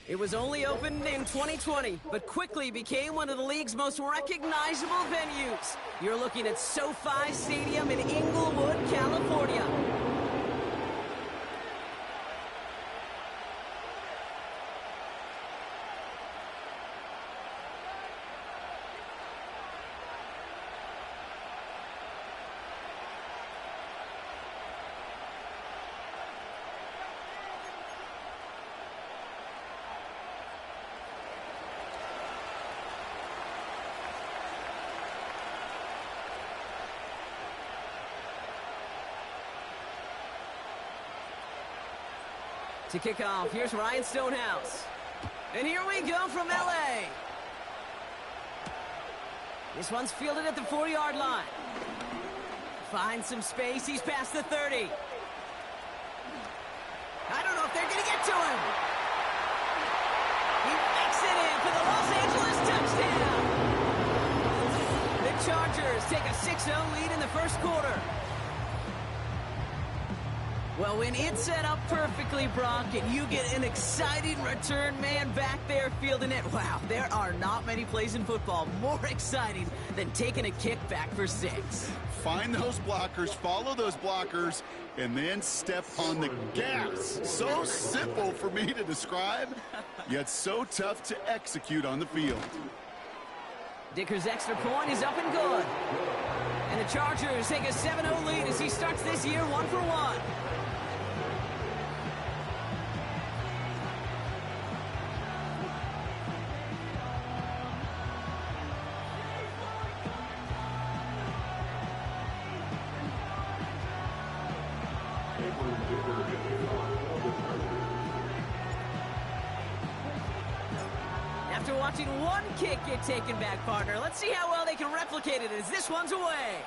It was only opened in 2020, but quickly became one of the league's most recognizable venues. You're looking at SoFi Stadium in Inglewood, California. To kick off, here's Ryan Stonehouse. And here we go from LA. This one's fielded at the 4-yard line. Finds some space, he's past the 30. I don't know if they're gonna get to him. He makes it in for the Los Angeles touchdown. The Chargers take a 6-0 lead in the first quarter. Well, when it's set up perfectly, Brock, and you get an exciting return man back there fielding it, wow, there are not many plays in football more exciting than taking a kick back for 6. Find those blockers, follow those blockers, and then step on the gas. So simple for me to describe, yet so tough to execute on the field. Dicker's extra point is up and good. And the Chargers take a 7-0 lead as he starts this year 1-for-1. After watching one kick get taken back, partner, let's see how well they can replicate it as this one's away.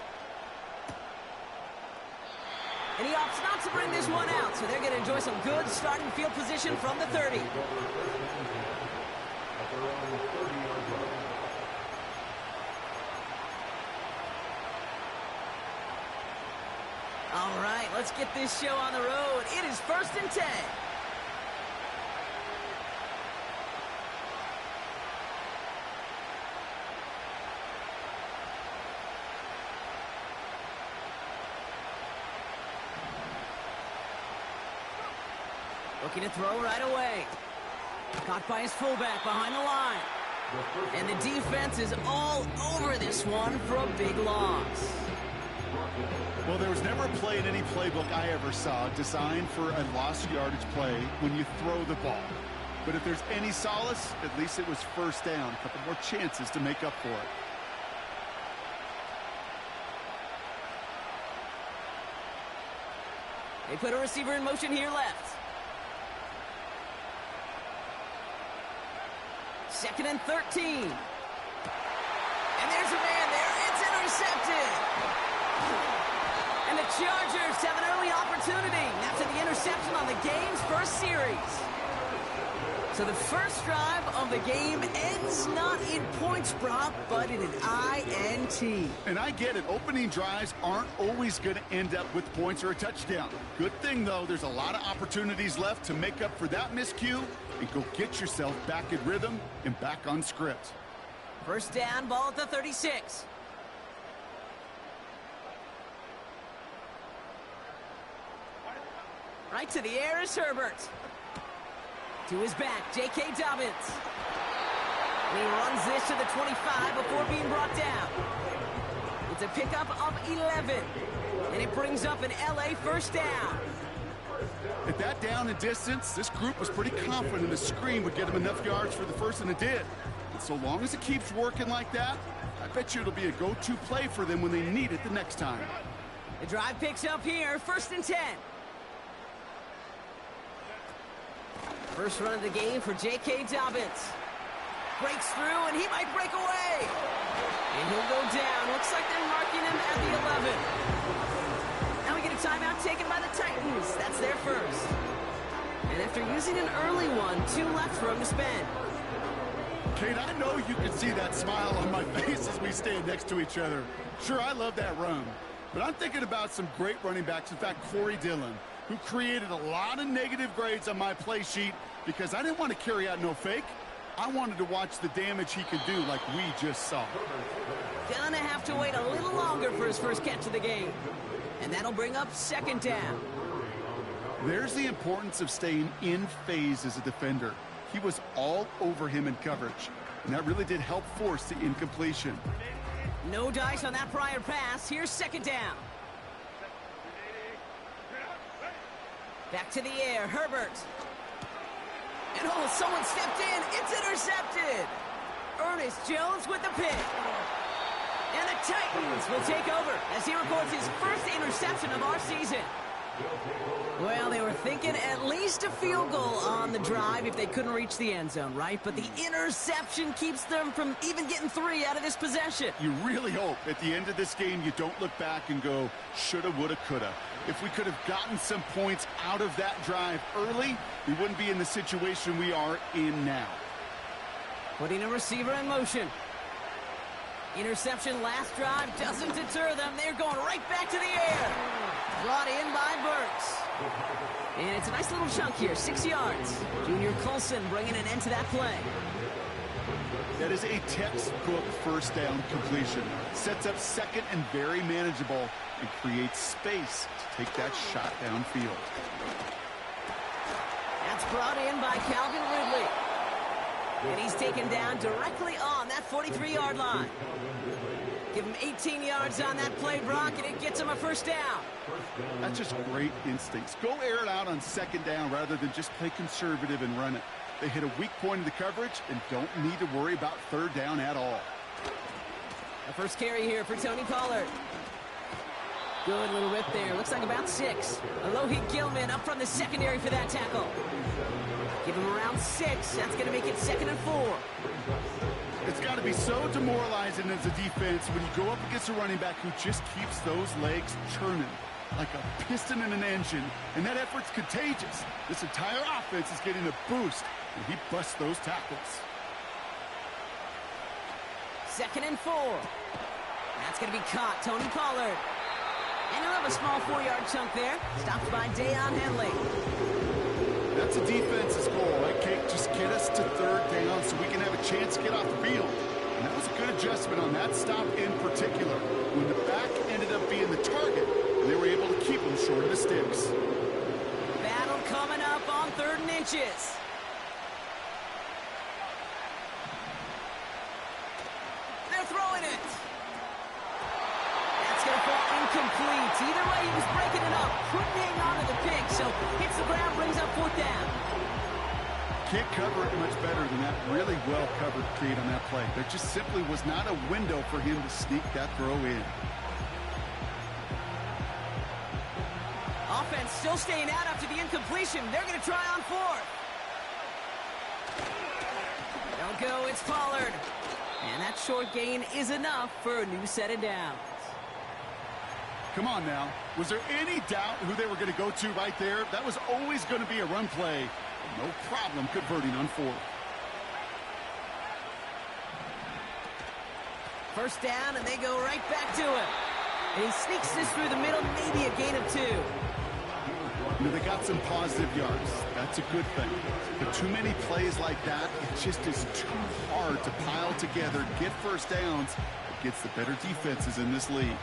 And he opts not to bring this one out, so they're going to enjoy some good starting field position from the 30. All right, let's get this show on the road. It is 1st and 10. Looking to throw right away. Caught by his fullback behind the line. And the defense is all over this one for a big loss. Well, there was never a play in any playbook I ever saw designed for a lost yardage play when you throw the ball. But if there's any solace, at least it was first down. A couple more chances to make up for it. They put a receiver in motion here left. 2nd and 13. And there's a man there. It's intercepted. And the Chargers have an early opportunity after the interception on the game's first series. So the first drive of the game ends not in points, Brock, but in an INT. And I get it. Opening drives aren't always going to end up with points or a touchdown. Good thing, though, there's a lot of opportunities left to make up for that miscue and go get yourself back in rhythm and back on script. First down, ball at the 36. Right to the air is Herbert. To his back, J.K. Dobbins. And he runs this to the 25 before being brought down. It's a pickup of 11. And it brings up an L.A. first down. At that down and distance, this group was pretty confident the screen would get them enough yards for the first, and it did. And so long as it keeps working like that, I bet you it'll be a go-to play for them when they need it the next time. The drive picks up here, 1st and 10. First run of the game for J.K. Dobbins. Breaks through, and he might break away. And he'll go down. Looks like they're marking him at the 11. Now we get a timeout taken by the Titans. That's their first. And after using an early one, 2 left for him to spend. Kate, I know you can see that smile on my face as we stand next to each other. Sure, I love that run. But I'm thinking about some great running backs. In fact, Corey Dillon, who created a lot of negative grades on my play sheet because I didn't want to carry out no fake. I wanted to watch the damage he could do like we just saw. Gonna have to wait a little longer for his first catch of the game. And that'll bring up second down. There's the importance of staying in phase as a defender. He was all over him in coverage, and that really did help force the incompletion. No dice on that prior pass. Here's second down. Back to the air, Herbert. And oh, someone stepped in. It's intercepted. Ernest Jones with the pick. And the Titans will take over as he records his first interception of our season. Well, they were thinking at least a field goal on the drive if they couldn't reach the end zone, right? But the interception keeps them from even getting 3 out of this possession. You really hope at the end of this game you don't look back and go, shoulda, woulda, coulda. If we could have gotten some points out of that drive early, we wouldn't be in the situation we are in now. Putting a receiver in motion. Interception last drive doesn't deter them. They're going right back to the air. Brought in by Burks. And it's a nice little chunk here, 6 yards. Junior Colson bringing an end to that play. That is a textbook first down completion. Sets up second and very manageable and creates space to take that shot downfield. That's brought in by Calvin Ridley. And he's taken down directly on that 43-yard line. Give him 18 yards on that play, Brock, and it gets him a first down. That's just great instincts. Go air it out on second down rather than just play conservative and run it. They hit a weak point in the coverage and don't need to worry about third down at all. The first carry here for Tony Pollard. Good little rip there. Looks like about 6. Alohi Gilman up from the secondary for that tackle. Give him around 6. That's going to make it 2nd and 4. It's got to be so demoralizing as a defense when you go up against a running back who just keeps those legs churning like a piston in an engine, and that effort's contagious. This entire offense is getting a boost, and he busts those tackles. 2nd and 4. That's going to be caught. Tony Pollard. And he'll have a small 4-yard chunk there. Stopped by Deion Henley. That's a defense's goal, right, Kate? Just get us to third down so we can have a chance to get off the field. And that was a good adjustment on that stop in particular. When the back ended up being the target, they were able to keep him short of the sticks. Battle coming up on 3rd and inches. They're throwing it. That's going to fall incomplete. Either way, he was breaking it up. Couldn't hang on to the pick, so hits the ground, brings up 4th down. Can't cover it much better than that really well covered Kate on that play. There just simply was not a window for him to sneak that throw in. Offense still staying out after the incompletion. They're going to try on 4th. Don't go, it's Pollard. And that short gain is enough for a new set of downs. Come on now. Was there any doubt who they were going to go to right there? That was always going to be a run play. No problem converting on 4th. First down, and they go right back to him. And he sneaks this through the middle, maybe a gain of 2. You know, they got some positive yards. That's a good thing. But too many plays like that, it just is too hard to pile together, get first downs against the better defenses in this league.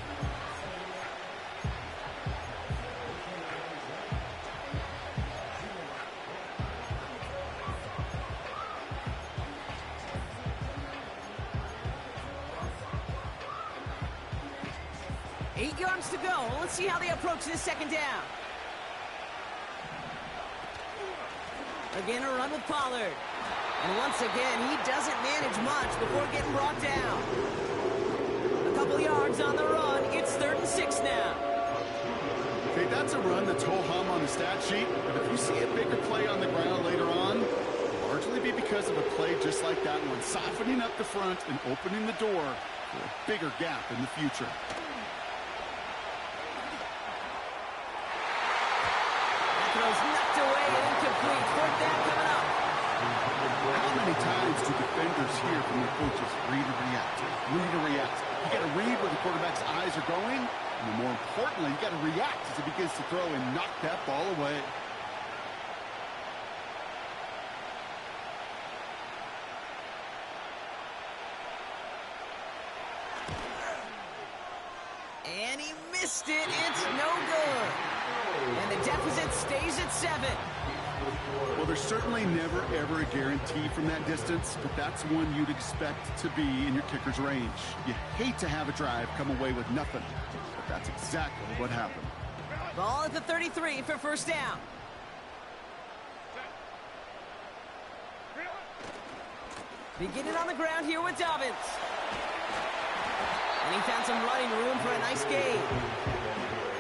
To go. Let's see how they approach this second down. Again, a run with Pollard. And once again, he doesn't manage much before getting brought down. A couple yards on the run. It's 3rd and 6 now. Okay, that's a run that's ho-hum on the stat sheet. But if you see a bigger play on the ground later on, it'll largely be because of a play just like that one, softening up the front and opening the door for a bigger gap in the future. Knocked away and incomplete. 4th down coming up. How many times do defenders hear from their coaches, read and react, read and react? You got to read where the quarterback's eyes are going, and more importantly, you got to react as he begins to throw and knock that ball away. missed it. It's no good. And the deficit stays at 7. Well, there's certainly never, ever a guarantee from that distance, but that's one you'd expect to be in your kicker's range. You hate to have a drive come away with nothing, but that's exactly what happened. Ball at the 33 for first down. Beginning on the ground here with Dobbins. And he found some running room for a nice gain.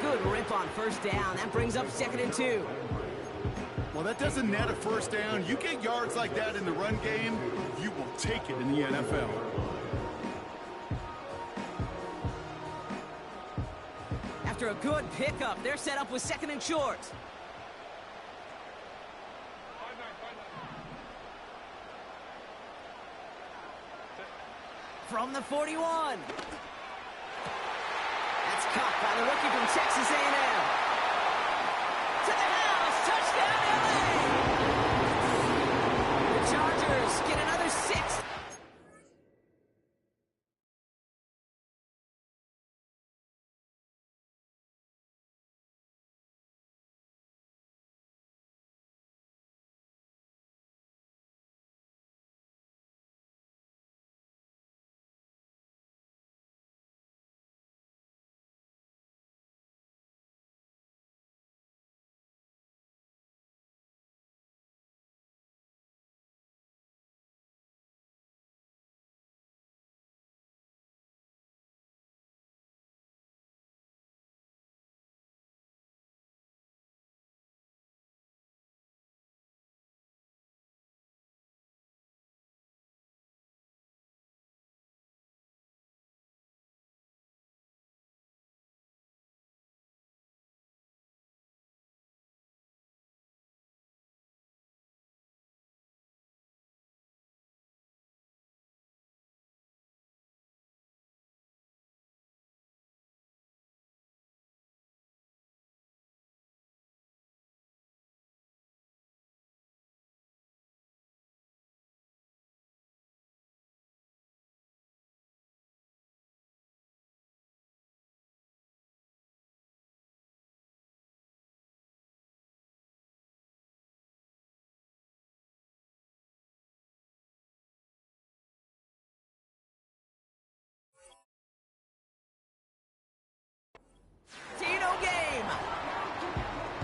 Good rip on first down. That brings up 2nd and 2. Well, that doesn't net a first down. You get yards like that in the run game, you will take it in the NFL. After a good pickup, they're set up with 2nd and short. From the 41. That's caught by the rookie from Texas A&M. To the house. Touchdown, LA. The Chargers get another 6.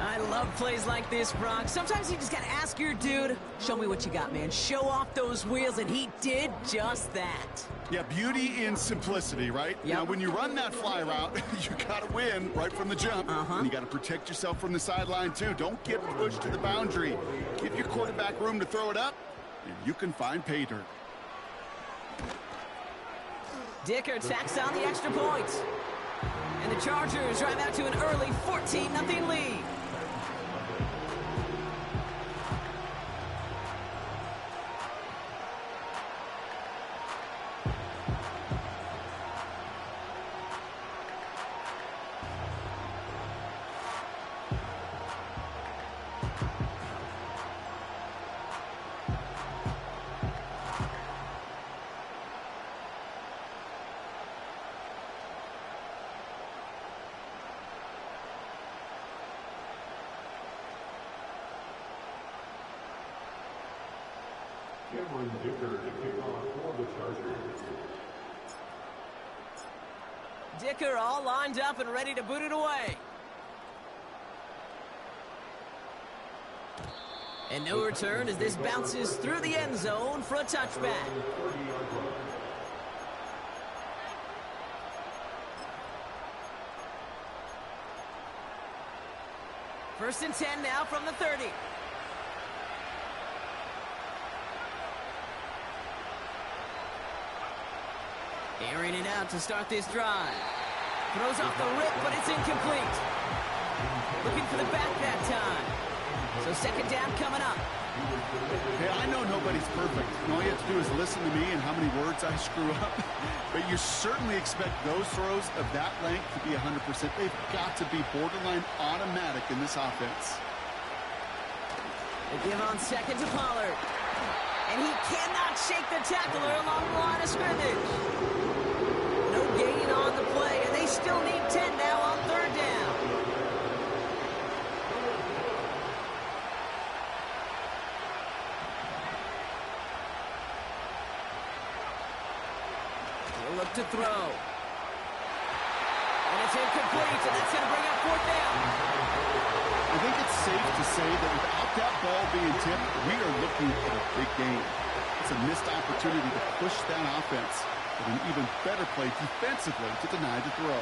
I love plays like this, Brock. Sometimes you just gotta ask your dude, show me what you got, man. Show off those wheels, and he did just that. Yeah, beauty in simplicity, right? Yep. Now, when you run that fly route, you gotta win right from the jump. And you gotta protect yourself from the sideline, too. Don't get pushed to the boundary. Give your quarterback room to throw it up, and you can find pay dirt. Dicker tacks on the extra point. And the Chargers drive out to an early 14-0 lead. Dicker all lined up and ready to boot it away. And no return as this bounces through the end zone for a touchback. First and 10 now from the 30. Airing it out to start this drive. Throws off the rip, but it's incomplete. Looking for the back that time. So second down coming up. Hey, I know nobody's perfect. All you have to do is listen to me and how many words I screw up. But you certainly expect those throws of that length to be 100%. They've got to be borderline automatic in this offense. They give on second to Pollard. And he cannot shake the tackler along the line of scrimmage. No gain on the play, and they still need 10 now on third to throw. And it's incomplete, and that's going to bring up fourth down. I think it's safe to say that without that ball being tipped, we are looking at a big game. It's a missed opportunity to push that offense with an even better play defensively to deny the throw.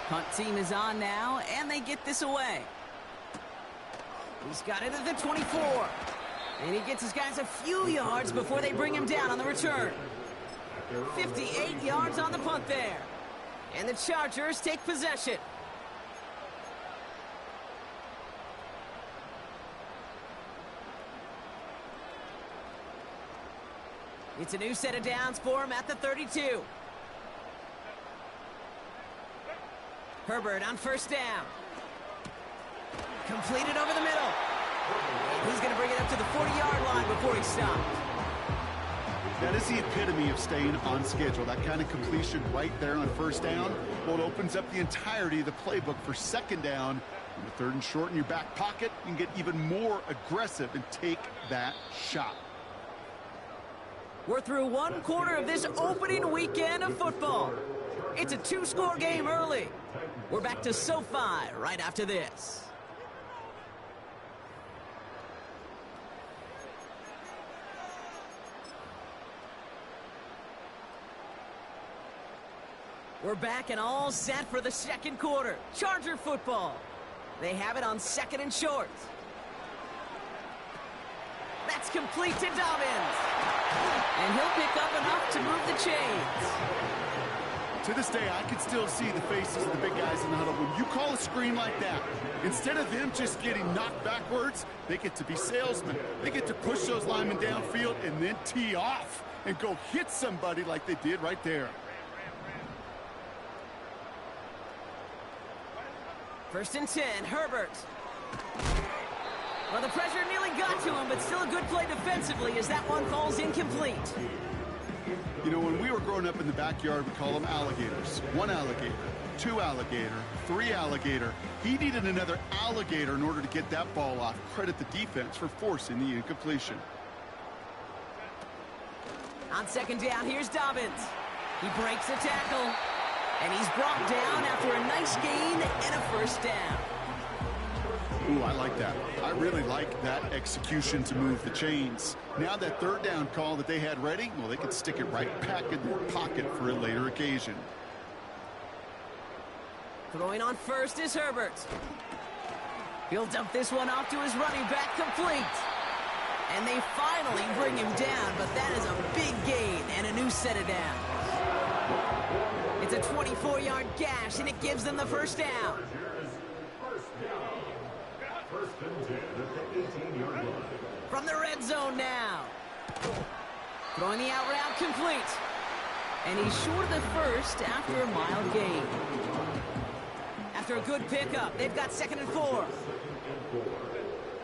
Punt team is on now, and they get this away. He's got it at the 24. And he gets his guys a few yards before they bring him down on the return. 58 yards on the punt there. And the Chargers take possession. It's a new set of downs for him at the 32. Herbert on first down. Completed over the middle. And he's going to bring it up to the 40-yard line before he stopped. That is the epitome of staying on schedule. That kind of completion right there on first down. Well, it opens up the entirety of the playbook for second down. On the third and short in your back pocket, you can get even more aggressive and take that shot. We're through one quarter of this opening weekend of football. It's a two-score game early. We're back to SoFi right after this. We're back and all set for the second quarter. Charger football. They have it on second and short. That's complete to Dobbins. And he'll pick up enough to move the chains. To this day, I can still see the faces of the big guys in the huddle. When you call a screen like that, instead of them just getting knocked backwards, they get to be salesmen. They get to push those linemen downfield and then tee off and go hit somebody like they did right there. First and 10, Herbert. Well, the pressure nearly got to him, but still a good play defensively as that one falls incomplete. You know, when we were growing up in the backyard, we call them alligators. One alligator, two alligator, three alligator. He needed another alligator in order to get that ball off. Credit the defense for forcing the incompletion. On second down, here's Dobbins. He breaks a tackle, and he's brought down after a nice gain and a first down. Ooh, I like that. I really like that execution to move the chains. Now that third down call that they had ready, well, they could stick it right back in their pocket for a later occasion. Throwing on first is Herbert. He'll dump this one off to his running back, complete. And they finally bring him down, but that is a big gain and a new set of downs. It's a 24-yard gash, and it gives them the first down. From the red zone now. Throwing the out route complete. And he's short of the first after a mild gain. After a good pickup, they've got second and 4.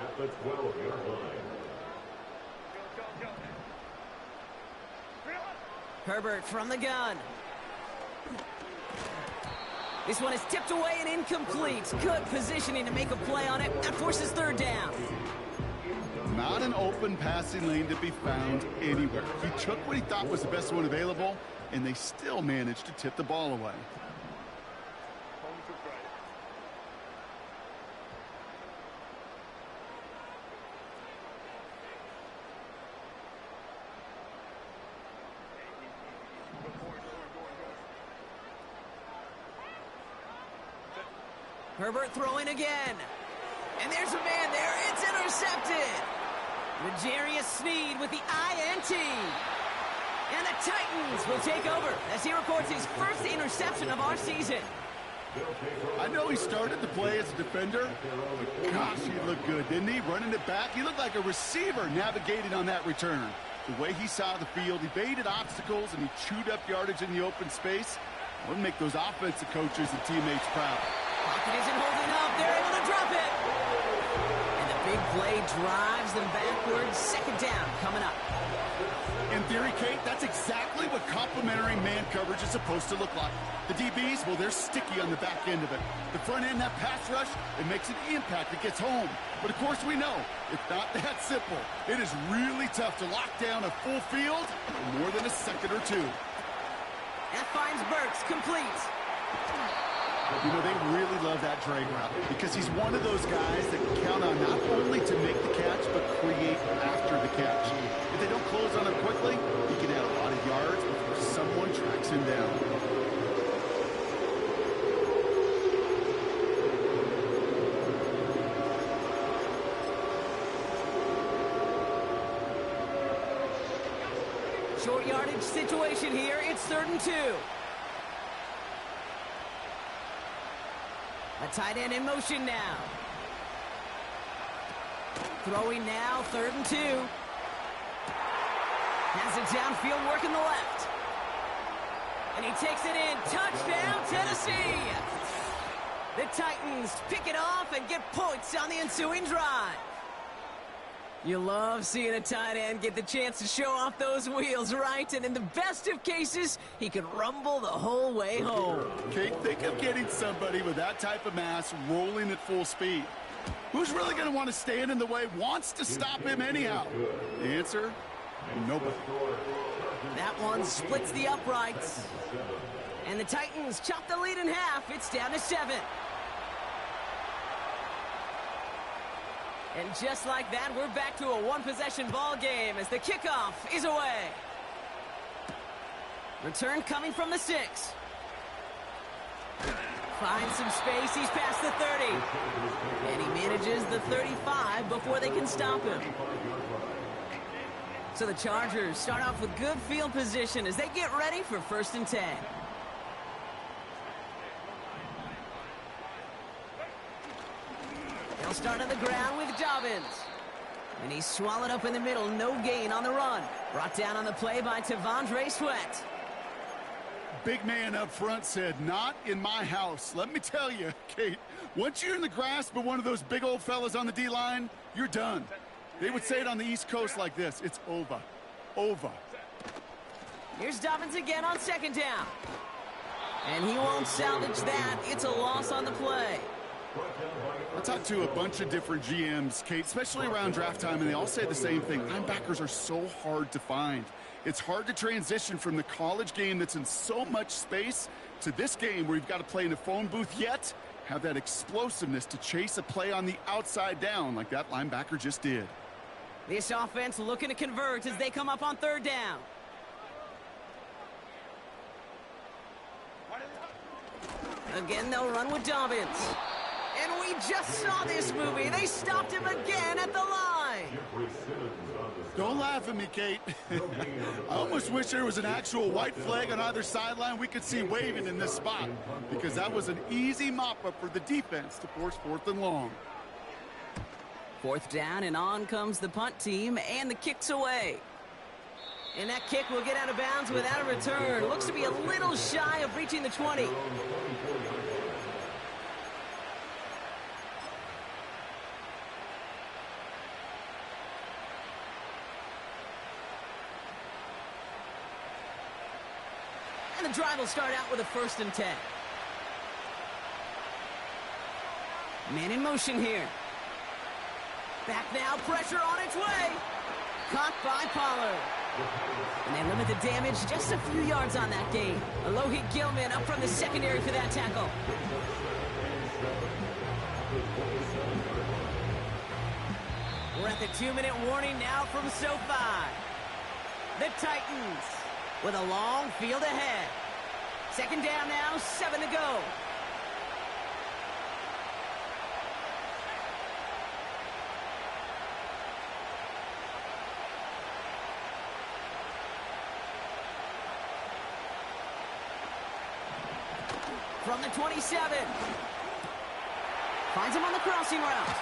At the 12-yard line. Herbert from the gun. This one is tipped away and incomplete. Good positioning to make a play on it. That forces third down. Not an open passing lane to be found anywhere. He took what he thought was the best one available, and they still managed to tip the ball away. Herbert throwing again. And there's a man there. It's intercepted. L'Jarius Sneed with the INT. And the Titans will take over as he records his first interception of our season. I know he started the play as a defender, but gosh, he looked good, didn't he? Running it back, he looked like a receiver navigating on that return. The way he saw the field, he baited obstacles, and he chewed up yardage in the open space. Would make those offensive coaches and teammates proud. Pocket isn't holding up. They're able to drop it. And the big play drives them backwards. Second down coming up. In theory, Kate, that's exactly what complementary man coverage is supposed to look like. The DBs, well, they're sticky on the back end of it. The front end, that pass rush, it makes an impact. It gets home. But, of course, we know it's not that simple. It is really tough to lock down a full field in more than a second or two. That finds Burks, complete. You know, they really love that drag route because he's one of those guys that can count on not only to make the catch, but create after the catch. If they don't close on him quickly, he can add a lot of yards before someone tracks him down. Short yardage situation here. It's 3rd and 2. A tight end in motion now. Throwing now, 3rd and 2. Has it downfield, working the left. And he takes it in. Touchdown, Tennessee! The Titans pick it off and get points on the ensuing drive. You love seeing a tight end get the chance to show off those wheels, right? And in the best of cases, he could rumble the whole way home. Okay, think of getting somebody with that type of mass rolling at full speed. Who's really going to want to stand in the way, wants to stop him anyhow? The answer, nobody. That one splits the uprights. And the Titans chop the lead in half. It's down to 7. And just like that, we're back to a one-possession ball game as the kickoff is away. Return coming from the 6. Finds some space. He's past the 30. And he manages the 35 before they can stop him. So the Chargers start off with good field position as they get ready for 1st and 10. They'll start on the ground with Dobbins. And he's swallowed up in the middle. No gain on the run. Brought down on the play by T'Vondre Sweat. Big man up front said, not in my house. Let me tell you, Kate, once you're in the grasp of one of those big old fellas on the D-line, you're done. They would say it on the East Coast like this. It's over. Over. Here's Dobbins again on 2nd down. And he won't salvage that. It's a loss on the play. I talked to a bunch of different GMs, Kate, especially around draft time, and they all say the same thing. Linebackers are so hard to find. It's hard to transition from the college game that's in so much space to this game where you've got to play in a phone booth, yet have that explosiveness to chase a play on the outside down like that linebacker just did. This offense looking to convert as they come up on 3rd down. Again, they'll run with Dobbins. And we just saw this movie. They stopped him again at the line. Don't laugh at me, Kate. I almost wish there was an actual white flag on either sideline we could see waving in this spot, because that was an easy mop-up for the defense to force 4th and long. 4th down, and on comes the punt team, and the kick's away. And that kick will get out of bounds without a return. Looks to be a little shy of reaching the 20. And the drive will start out with a 1st and 10. Man in motion here. Back now, pressure on its way. Caught by Pollard. And they limit the damage, just a few yards on that gain. Alohi Gilman up from the secondary for that tackle. We're at the 2-minute warning now from SoFi. The Titans with a long field ahead. 2nd down now, 7 to go. From the 27. Finds him on the crossing route.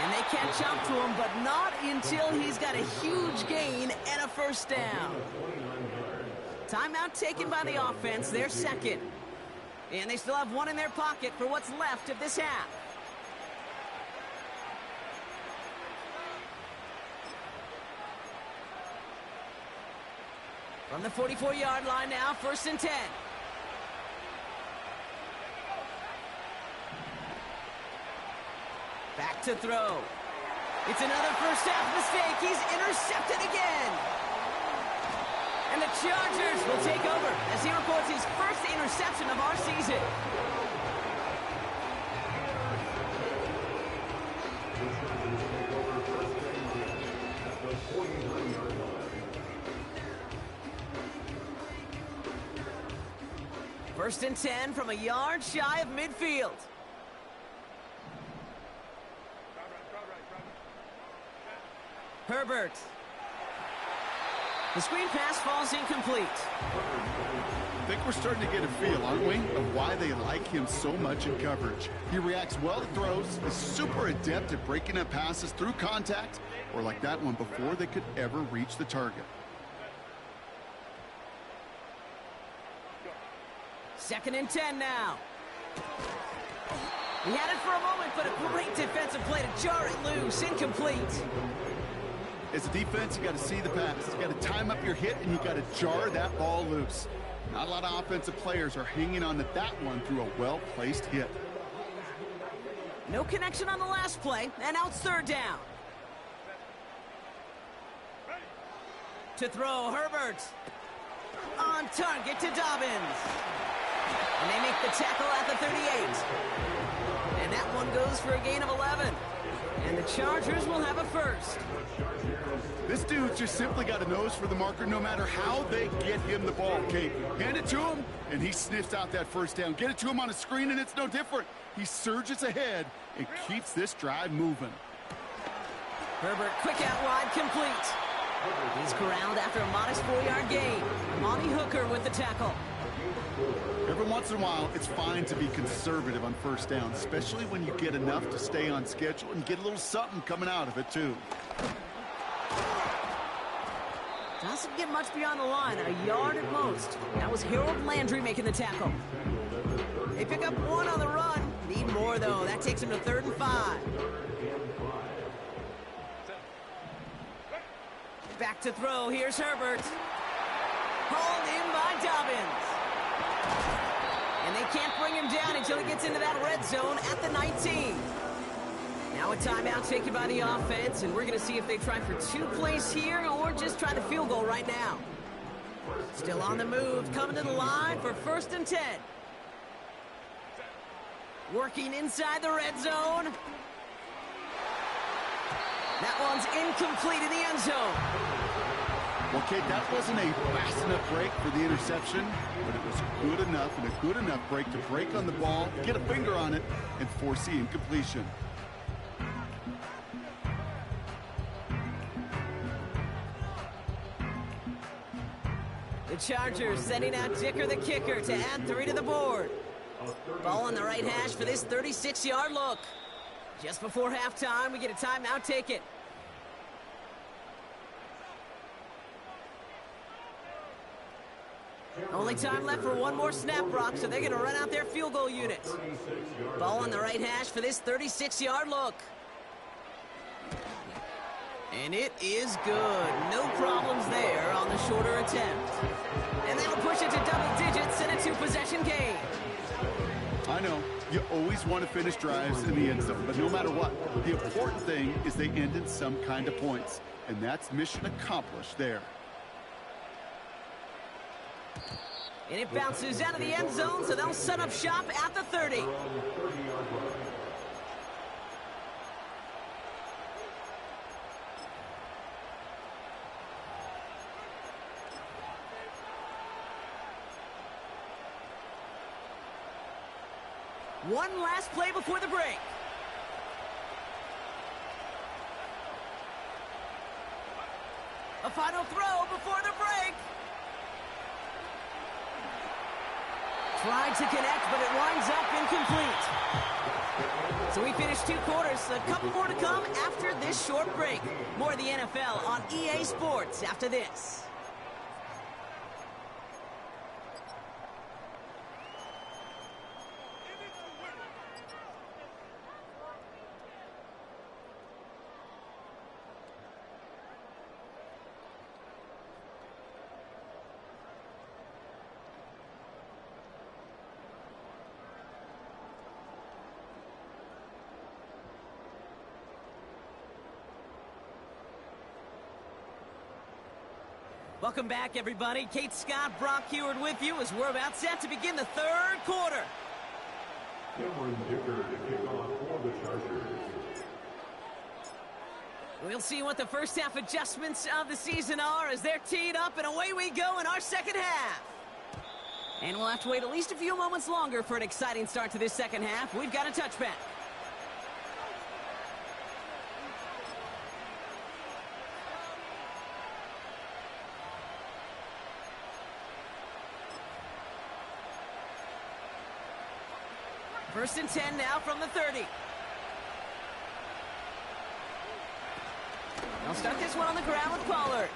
And they catch up to him, but not until he's got a huge gain and a 1st down. Timeout taken by the offense, their 2nd. And they still have 1 in their pocket for what's left of this half. From the 44-yard line now, 1st and 10. Back to throw. It's another first half mistake. He's intercepted again. And the Chargers will take over as he records his first interception of our season. First and 10 from a yard shy of midfield. Herbert. The screen pass falls incomplete. I think we're starting to get a feel, aren't we, of why they like him so much in coverage. He reacts well to throws, is super adept at breaking up passes through contact, or like that one before they could ever reach the target. 2nd and 10 now. He had it for a moment, but a great defensive play to jar it loose. Incomplete. As a defense, you got to see the pass. You got to time up your hit, and you got to jar that ball loose. Not a lot of offensive players are hanging on to that one through a well-placed hit. No connection on the last play, and now it's 3rd down. To throw, Herbert. On target to Dobbins. And they make the tackle at the 38. And that one goes for a gain of 11. And the Chargers will have a first. This dude's just simply got a nose for the marker no matter how they get him the ball, okay? Hand it to him, and he sniffs out that first down. Get it to him on a screen, and it's no different. He surges ahead and keeps this drive moving. Herbert, quick out wide, complete. He's corralled after a modest 4-yard gain. Monty Hooker with the tackle. Every once in a while, it's fine to be conservative on first down, especially when you get enough to stay on schedule and get a little something coming out of it, too. Doesn't get much beyond the line, a yard at most. That was Harold Landry making the tackle. They pick up 1 on the run. Need more, though. That takes him to 3rd and 5. Back to throw. Here's Herbert. Hauled in by Dobbins. And they can't bring him down until he gets into that red zone at the 19. Now a timeout taken by the offense, and we're going to see if they try for 2 plays here or just try the field goal right now. Still on the move, coming to the line for 1st and 10. Working inside the red zone. That one's incomplete in the end zone. Well, Kate, that wasn't a fast enough break for the interception, but it was good enough and a good enough break to break on the ball, get a finger on it, and force the incompletion. The Chargers sending out Dicker the kicker to add 3 to the board. Ball on the right hash for this 36-yard look. Just before halftime, we get a timeout taken. Only time left for 1 more snap, Brock, so they're going to run out their field goal unit. Ball on the right hash for this 36-yard look. And it is good. No problems there on the shorter attempt. And that'll push it to double digits in a 2-possession game. I know, you always want to finish drives in the end zone, but no matter what, the important thing is they end in some kind of points. And that's mission accomplished there. And it bounces out of the end zone, so they'll set up shop at the 30. One last play before the break. A final throw before the break. Tried to connect, but it winds up incomplete. So we finished 2 quarters. A couple more to come after this short break. More of the NFL on EA Sports after this. Welcome back, everybody. Kate Scott, Brock Heward with you as we're about set to begin the third quarter. Cameron Dicker to kick off for the Chargers. We'll see what the first half adjustments of the season are as they're teed up, and away we go in our second half. And we'll have to wait at least a few moments longer for an exciting start to this second half. We've got a touchback. First and 10 now from the 30. They'll start this one on the ground with Pollard.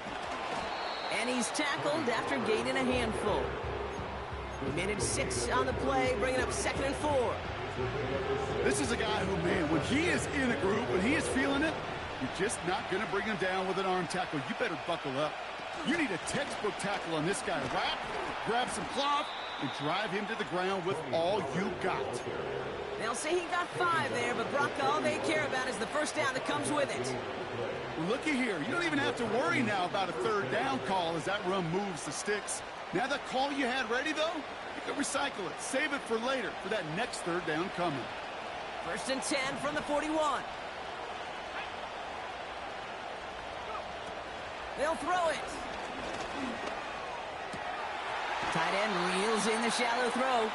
And he's tackled after gaining a handful. He managed 6 on the play, bringing up 2nd and 4. This is a guy who, man, when he is in a group, when he is feeling it, you're just not going to bring him down with an arm tackle. You better buckle up. You need a textbook tackle on this guy. Wrap, grab some cloth, and drive him to the ground with all you got. They'll say he got 5 there, but Brock, all they care about is the first down that comes with it. Well, looky here. You don't even have to worry now about a third down call as that run moves the sticks. Now that call you had ready, though, you can recycle it. Save it for later, for that next third down coming. First and 10 from the 41. They'll throw it. Tight end reels in the shallow throw.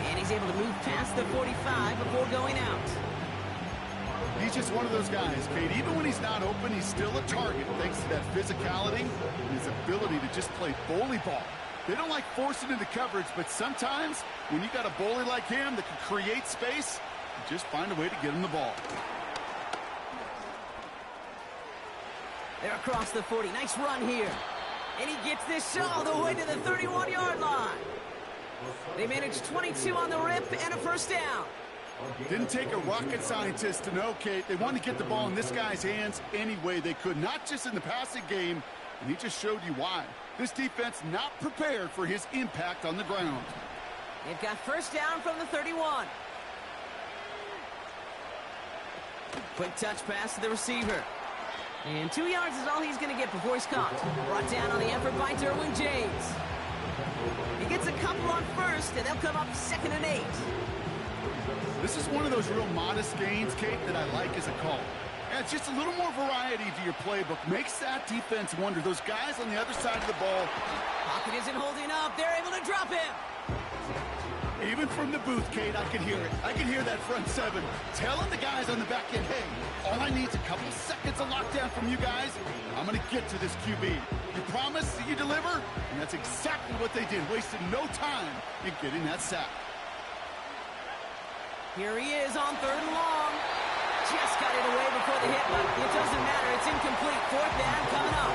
And he's able to move past the 45 before going out. He's just one of those guys, Kate. Even when he's not open, he's still a target thanks to that physicality and his ability to just play bully ball. They don't like forcing into coverage, but sometimes when you got a bully like him that can create space, you just find a way to get him the ball. They're across the 40. Nice run here. And he gets this all the way to the 31-yard line. They managed 22 on the rip and a first down. Didn't take a rocket scientist to know, Kate. They wanted to get the ball in this guy's hands any way they could, not just in the passing game, and he just showed you why. This defense not prepared for his impact on the ground. They've got first down from the 31. Quick touch pass to the receiver. And 2 yards is all he's going to get before he's caught. Brought down on the effort by Derwin James. He gets a couple on first, and they'll come up 2nd and 8. This is one of those real modest gains, Kate, that I like as a call. Adds just a little more variety to your playbook. Makes that defense wonder. Those guys on the other side of the ball. Pocket isn't holding up. They're able to drop him. Even from the booth, Kate, I can hear it. I can hear that front 7 telling the guys on the back end, hey, all I need is a couple seconds of lockdown from you guys. I'm going to get to this QB. You promise that you deliver? And that's exactly what they did. Wasted no time in getting that sack. Here he is on 3rd and long. Just got it away before the hit, but it doesn't matter. It's incomplete. 4th down coming up.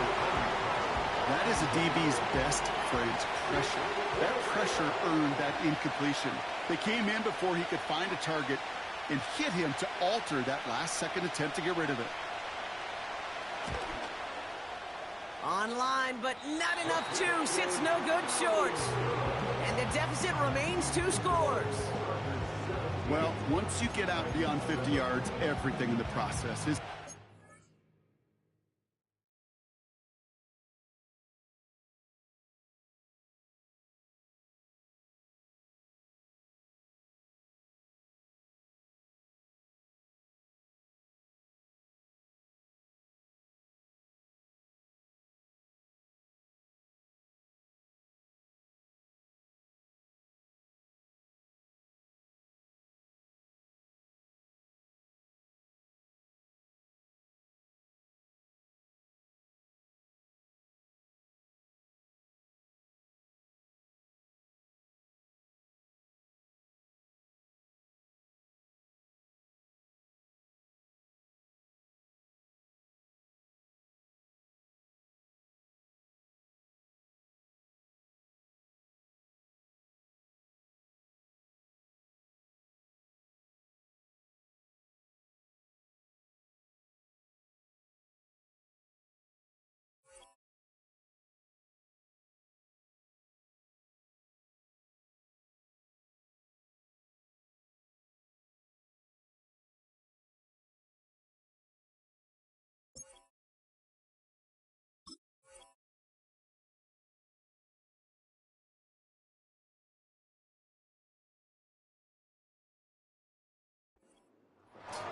That is a DB's best friend, pressure. That pressure earned that incompletion. They came in before he could find a target and hit him to alter that last-second attempt to get rid of it. Online, but not enough juice. It's no good short. And the deficit remains 2 scores. Well, once you get out beyond 50 yards, everything in the process is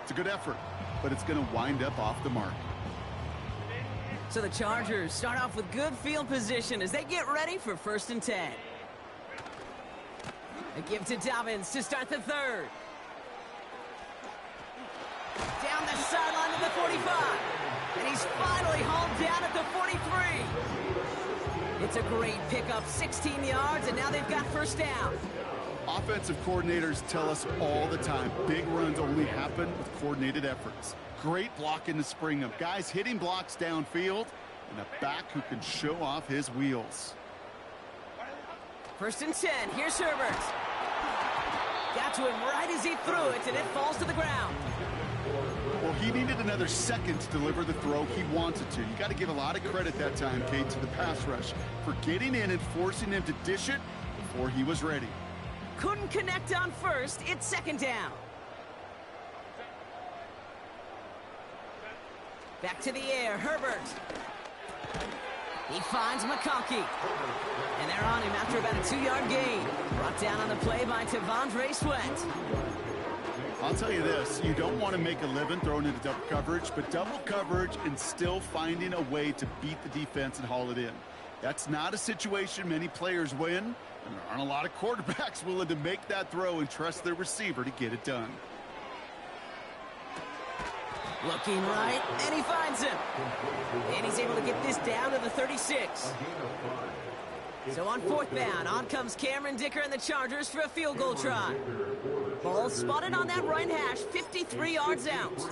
It's a good effort, but it's going to wind up off the mark. So the Chargers start off with good field position as they get ready for 1st and 10. A give to Dobbins to start the third. Down the sideline to the 45. And he's finally hauled down at the 43. It's a great pickup, 16 yards, and now they've got 1st down. Offensive coordinators tell us all the time, big runs only happen with coordinated efforts. Great blocking to spring them. Guys hitting blocks downfield, and a back who can show off his wheels. 1st and 10. Here's Herbert. Got to him right as he threw it, and it falls to the ground. Well, he needed another second to deliver the throw he wanted to. You got to give a lot of credit that time, Kate, to the pass rush for getting in and forcing him to dish it before he was ready. Couldn't connect on 1st. It's 2nd down. Back to the air, Herbert. He finds McConkey. And they're on him after about a 2-yard gain. Brought down on the play by T'Vondre Sweat. I'll tell you this, you don't want to make a living throwing into double coverage, but double coverage and still finding a way to beat the defense and haul it in. That's not a situation many players win, and there aren't a lot of quarterbacks willing to make that throw and trust their receiver to get it done. Looking right, and he finds him. And he's able to get this down to the 36. So on 4th down, on comes Cameron Dicker and the Chargers for a field goal try. Ball spotted on that right hash, 53 yards out.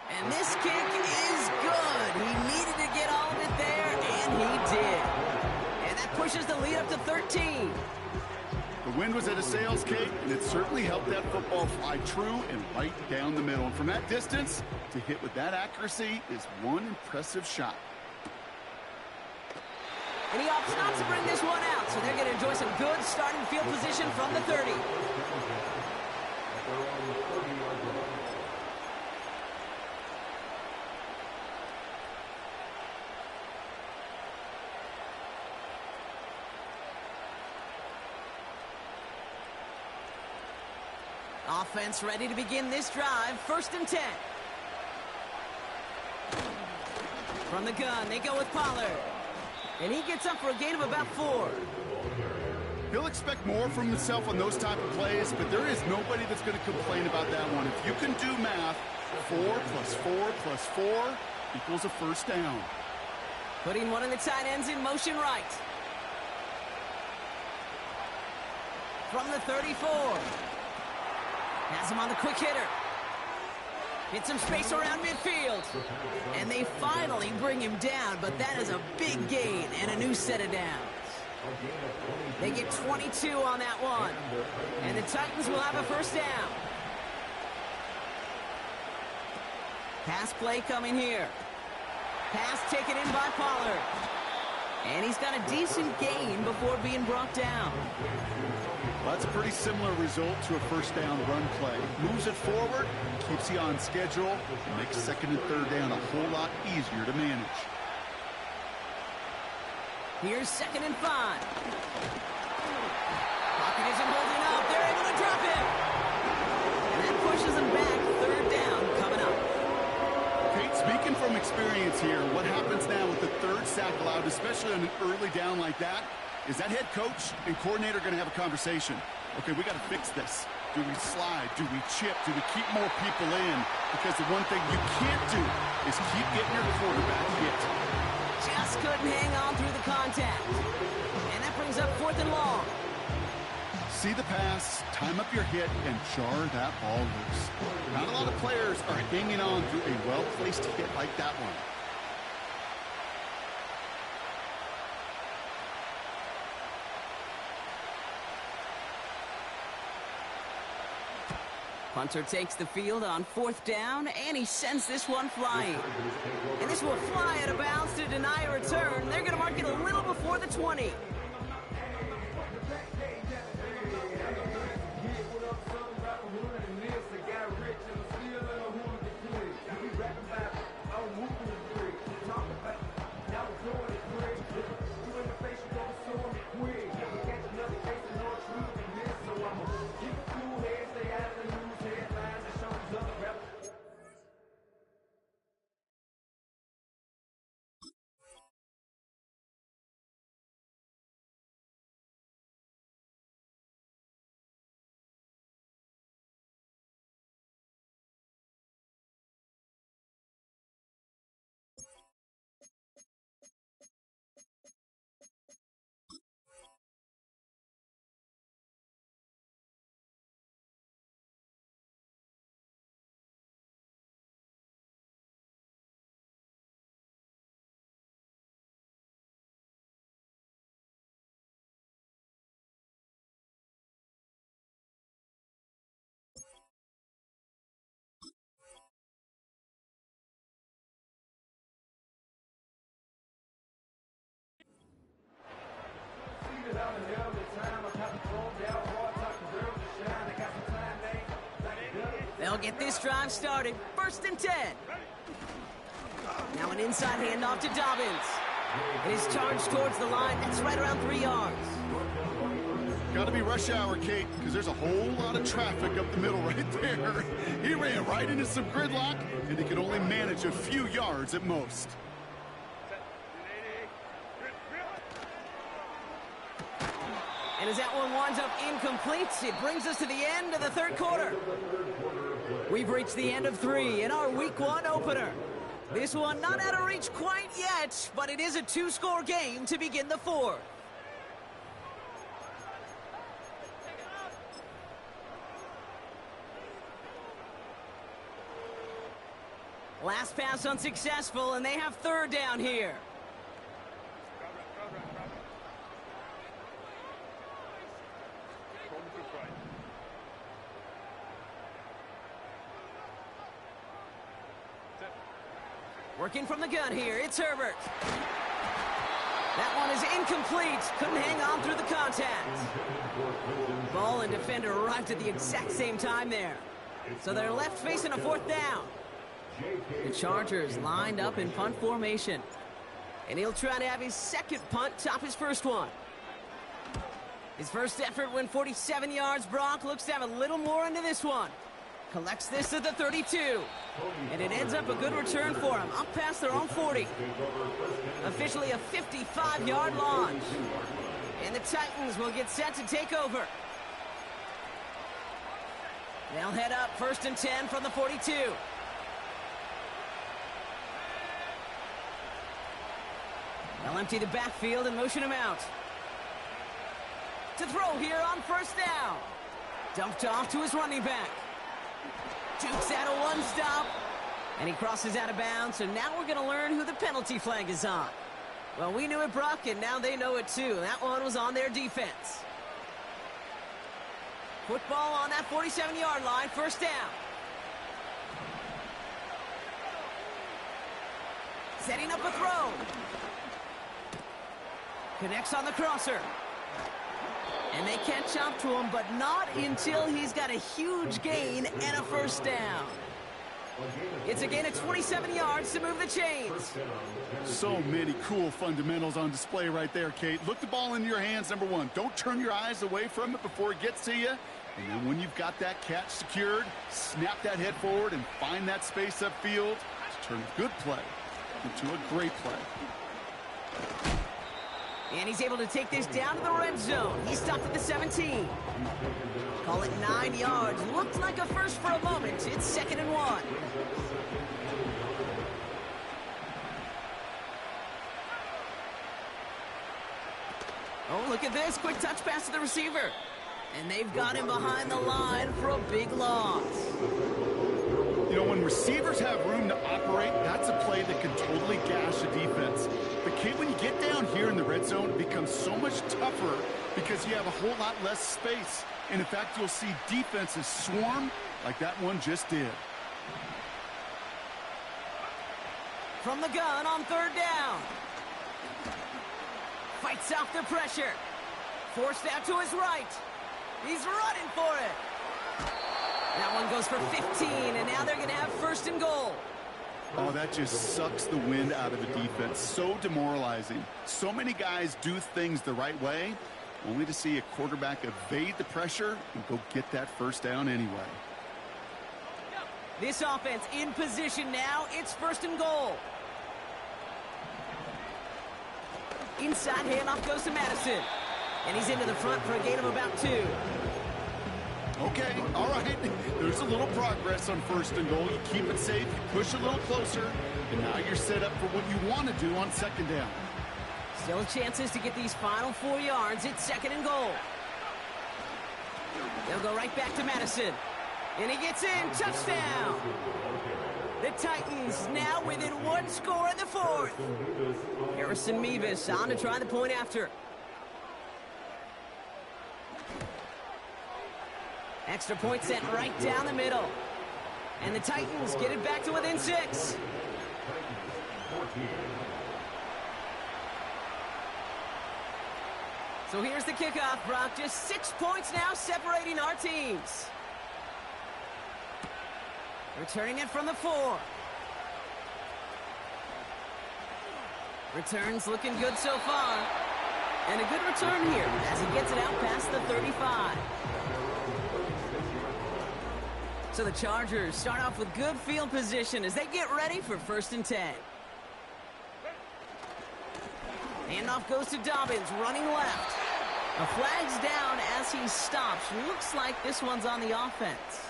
And this kick is good. He needed to get all of it there, and he did. And that pushes the lead up to 13. The wind was at a sails, Kate, and it certainly helped that football fly true and right down the middle. And from that distance, to hit with that accuracy is one impressive shot. And he opts not to bring this one out, so they're going to enjoy some good starting field position from the 30. Offense ready to begin this drive. 1st and 10. From the gun, they go with Pollard. And he gets up for a gain of about 4. He'll expect more from himself on those type of plays, but there is nobody that's going to complain about that one. If you can do math, 4 plus 4 plus 4 equals a 1st down. Putting one of the tight ends in motion right. From the 34. Has him on the quick hitter. Hit some space around midfield. And they finally bring him down, but that is a big gain and a new set of downs. They get 22 on that one. And the Titans will have a 1st down. Pass play coming here. Pass taken in by Pollard. And he's got a decent gain before being brought down. Well, that's a pretty similar result to a 1st down run play. Moves it forward, keeps you on schedule, and makes 2nd and 3rd down a whole lot easier to manage. Here's 2nd and 5. Pocket isn't holding up. They're able to drop him. And that pushes him back. 3rd down coming up. Kate, speaking from experience here, what happens now with the 3rd sack allowed, especially on an early down like that, is that head coach and coordinator going to have a conversation? Okay, we got to fix this. Do we slide? Do we chip? Do we keep more people in? Because the one thing you can't do is keep getting your quarterback hit. Just couldn't hang on through the contact. And that brings up 4th and long. See the pass, time up your hit, and jar that ball loose. Not a lot of players are hanging on through a well-placed hit like that one. Punter takes the field on 4th down, and he sends this one flying. And this will fly out of bounds to deny a return. They're going to mark it a little before the 20. They'll get this drive started. 1st and 10. Now an inside handoff to Dobbins. It is charged towards the line. That's right around 3 yards. Got to be rush hour, Kate, because there's a whole lot of traffic up the middle right there. He ran right into some gridlock, and he could only manage a few yards at most. And as that one winds up incomplete, it brings us to the end of the 3rd quarter. We've reached the end of 3 in our Week 1 opener. This one not out of reach quite yet, but it is a 2-score game to begin the 4th. Last pass unsuccessful, and they have 3rd down here. Working from the gun here, it's Herbert. That one is incomplete. Couldn't hang on through the contact. Ball and defender arrived at the exact same time there. So they're left facing a 4th down. The Chargers lined up in punt formation. And he'll try to have his 2nd punt top his 1st one. His first effort went 47 yards. Brock looks to have a little more into this one. Collects this at the 32. And it ends up a good return for him. Up past their own 40. Officially a 55-yard launch. And the Titans will get set to take over. They'll head up 1st and 10 from the 42. They'll empty the backfield and motion him out. To throw here on 1st down. Dumped off to his running back. Dukes out a 1-stop. And he crosses out of bounds, so now we're going to learn who the penalty flag is on. Well, we knew it, Brock, and now they know it too. That one was on their defense. Football on that 47-yard line, 1st down. Setting up a throw. Connects on the crosser. And they catch up to him, but not until he's got a huge gain and a 1st down. It's a gain of 27 yards to move the chains. So many cool fundamentals on display right there, Kate. Look the ball into your hands, number 1. Don't turn your eyes away from it before it gets to you. And then when you've got that catch secured, snap that head forward and find that space upfield to turn a good play into a great play. And he's able to take this down to the red zone. He stopped at the 17. Call it 9 yards. Looked like a first for a moment. It's 2nd and 1. Oh, look at this. Quick touch pass to the receiver. And they've got him behind the line for a big loss. You know, when receivers have room to operate, that's a play that can totally gash a defense. But, Kate, when you get down here in the red zone, it becomes so much tougher because you have a whole lot less space. And, in fact, you'll see defenses swarm like that one just did. From the gun on 3rd down. Fights off the pressure. Forced out to his right. He's running for it. That one goes for 15, and now they're going to have 1st and goal. Oh, that just sucks the wind out of the defense. So demoralizing. So many guys do things the right way, only to see a quarterback evade the pressure and go get that 1st down anyway. This offense in position now. It's 1st and goal. Inside handoff goes to Madison. And he's into the front for a gain of about 2. Okay, all right. There's a little progress on 1st and goal. You keep it safe, you push a little closer, and now you're set up for what you want to do on 2nd down. Still chances to get these final 4 yards. It's 2nd and goal. They'll go right back to Madison. And he gets in. Touchdown. The Titans now within 1 score in the 4th. Harrison Mevis on to try the point after. Extra point sent right down the middle. And the Titans get it back to within 6. So here's the kickoff, Brock. Just 6 points now separating our teams. Returning it from the 4. Returns looking good so far. And a good return here as he gets it out past the 35. So the Chargers start off with good field position as they get ready for 1st and 10. Handoff goes to Dobbins, running left. A flag's down as he stops. Looks like this one's on the offense.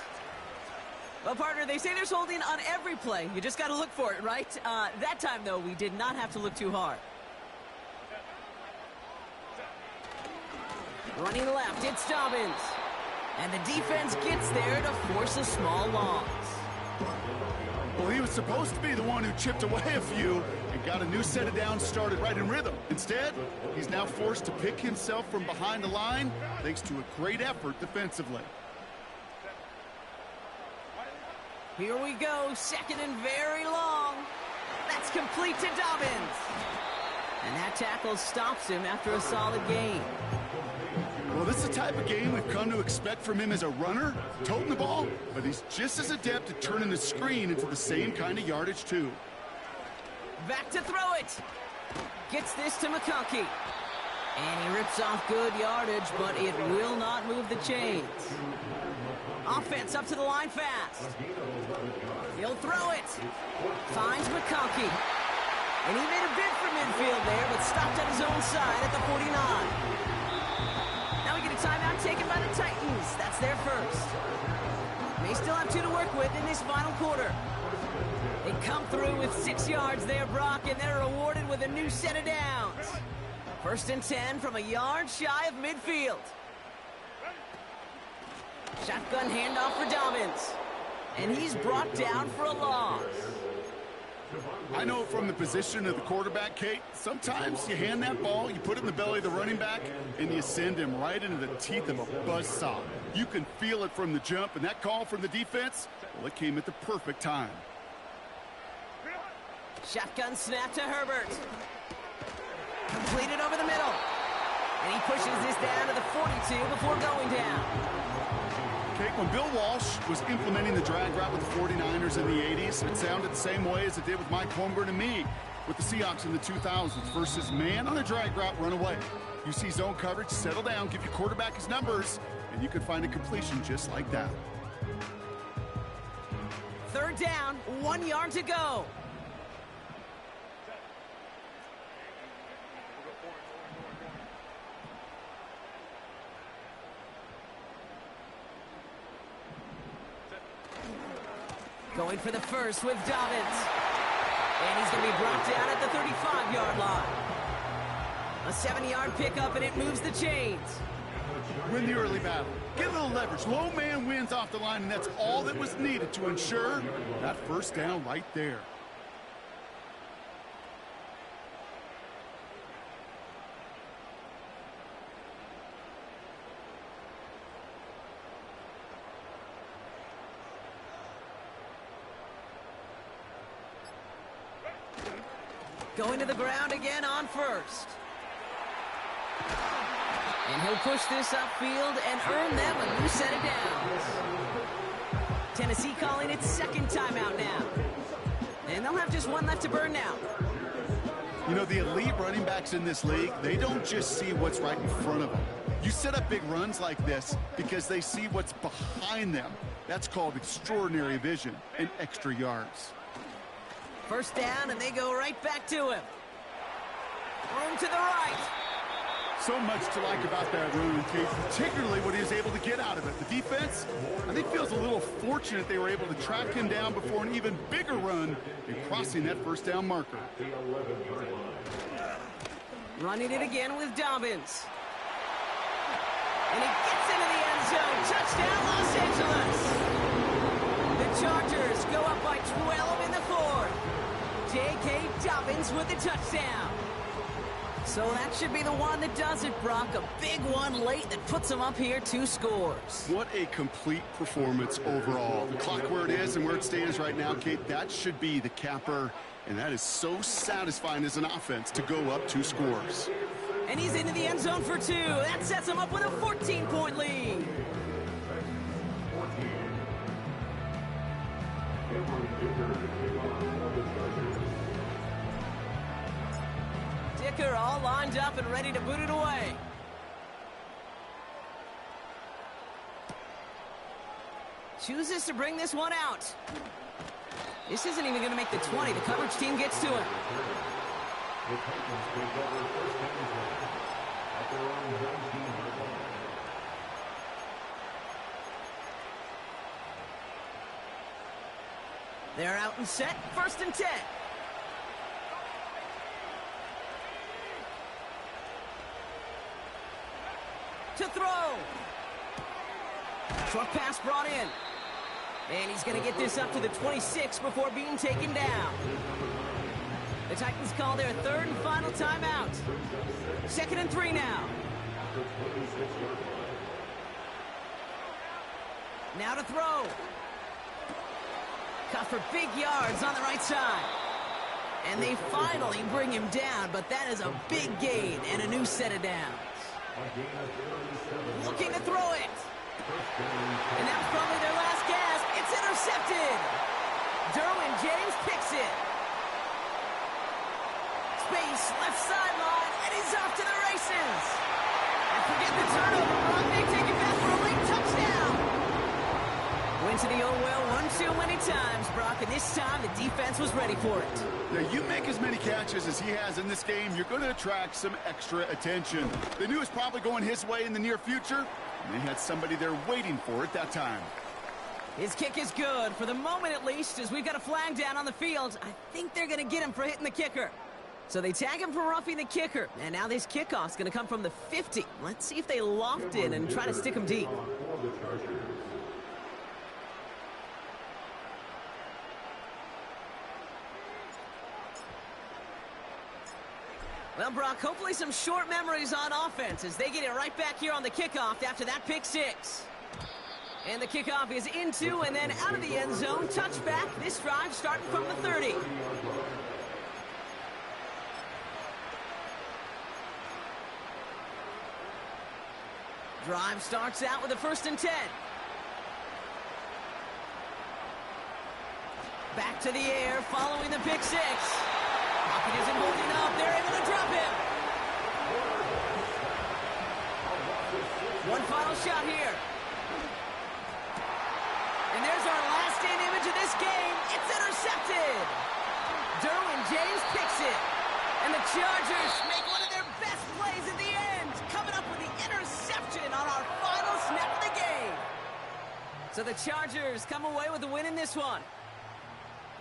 Well, partner, they say there's holding on every play. You just got to look for it, right? That time, though, we did not have to look too hard. Running left, it's Dobbins. And the defense gets there to force a small loss. Well, he was supposed to be the one who chipped away a few and got a new set of downs started right in rhythm. Instead, he's now forced to pick himself from behind the line thanks to a great effort defensively. Here we go, 2nd and very long. That's complete to Dobbins. And that tackle stops him after a solid gain. Well, this is the type of game we've come to expect from him as a runner, toting the ball, but he's just as adept at turning the screen into the same kind of yardage, too. Back to throw it. Gets this to McConkey. And he rips off good yardage, but it will not move the chains. Offense up to the line fast. He'll throw it. Finds McConkey. And he made a bid for midfield there, but stopped at his own side at the 49. Now we get a timeout taken by the Titans. That's their first. They still have 2 to work with in this final quarter. They come through with 6 yards there, Brock, and they're rewarded with a new set of downs. 1st and 10 from a yard shy of midfield. Shotgun handoff for Dobbins. And he's brought down for a loss. I know from the position of the quarterback, Kate, sometimes you hand that ball, you put it in the belly of the running back, and you send him right into the teeth of a buzzsaw. You can feel it from the jump, and that call from the defense, well, it came at the perfect time. Shotgun snap to Herbert. Completed over the middle. And he pushes this down to the 42 before going down. Kate, when Bill Walsh was implementing the drag route with the 49ers in the 80s, it sounded the same way as it did with Mike Holmgren and me with the Seahawks in the 2000s versus man on a drag route, run away. You see zone coverage, settle down, give your quarterback his numbers, and you can find a completion just like that. 3rd down, 1 yard to go. Going for the first with Dobbins. And he's going to be brought down at the 35-yard line. A 7-yard pickup, and it moves the chains. Win the early battle. Get a little leverage. Low man wins off the line, and that's all that was needed to ensure that 1st down right there. Going to the ground again on 1st. And he'll push this upfield and earn them a new set of downs. Tennessee calling its 2nd timeout now. And they'll have just 1 left to burn now. You know, the elite running backs in this league, they don't just see what's right in front of them. You set up big runs like this because they see what's behind them. That's called extraordinary vision and extra yards. 1st down, and they go right back to him. Room to the right. So much to like about that run, Kate, particularly what he was able to get out of it. The defense, I think, feels a little fortunate they were able to track him down before an even bigger run in crossing that 1st down marker. Running it again with Dobbins. And he gets into the end zone. Touchdown, Los Angeles. The Chargers go up by 12 in the 4th. J.K. Dobbins with the touchdown. So that should be the one that does it, Brock. A big one late that puts him up here 2 scores. What a complete performance overall. The clock where it is and where it stands right now, Kate, that should be the capper. And that is so satisfying as an offense to go up 2 scores. And he's into the end zone for 2. That sets him up with a 14-point lead. Cameron Dicker to kick off for the Chargers. Dicker all lined up and ready to boot it away. Chooses to bring this one out. This isn't even going to make the 20. The coverage team gets to him. The Titans take over first down play at their own 19-yard line. They're out and set. First and 10. To throw. Short pass brought in. And he's going to get this up to the 26 before being taken down. The Titans call their third and final timeout. 2nd and 3 now. Now to throw. Cut for big yards on the right side. And they finally bring him down, but that is a big gain and a new set of downs. Looking to throw it. And that was probably their last gasp. It's intercepted. Derwin James picks it. Space, left sideline, and he's off to the races. And forget the turnover, Brock. They take it back for a late touchdown. Went to the old well one too many times, Brock, and this time the defense was ready for it. Now, you make as many catches as he has in this game, you're going to attract some extra attention. They knew it was probably going his way in the near future, and they had somebody there waiting for it that time. His kick is good, for the moment at least, as we've got a flag down on the field. I think they're going to get him for hitting the kicker. So they tag him for roughing the kicker, and now this kickoff's going to come from the 50. Let's see if they loft it and try to stick him deep. Well, Brock, hopefully some short memories on offense as they get it right back here on the kickoff after that pick six. And the kickoff is into and then out of the end zone. Touchback. This drive starting from the 30. Drive starts out with a 1st and 10. Back to the air following the pick six. Pocket isn't holding up. They're able to drop him. One final shot here. And there's our last-in image of this game. It's intercepted. Derwin James picks it. And the Chargers make one of their best plays at the end, coming up with the interception on our final snap of the game. So the Chargers come away with the win in this one.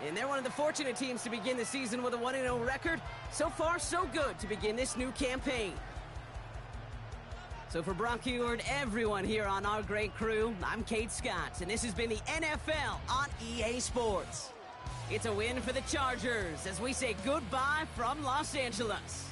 And they're one of the fortunate teams to begin the season with a 1-0 record. So far, so good to begin this new campaign. So for Brock Huard, everyone here on our great crew, I'm Kate Scott, and this has been the NFL on EA Sports. It's a win for the Chargers as we say goodbye from Los Angeles.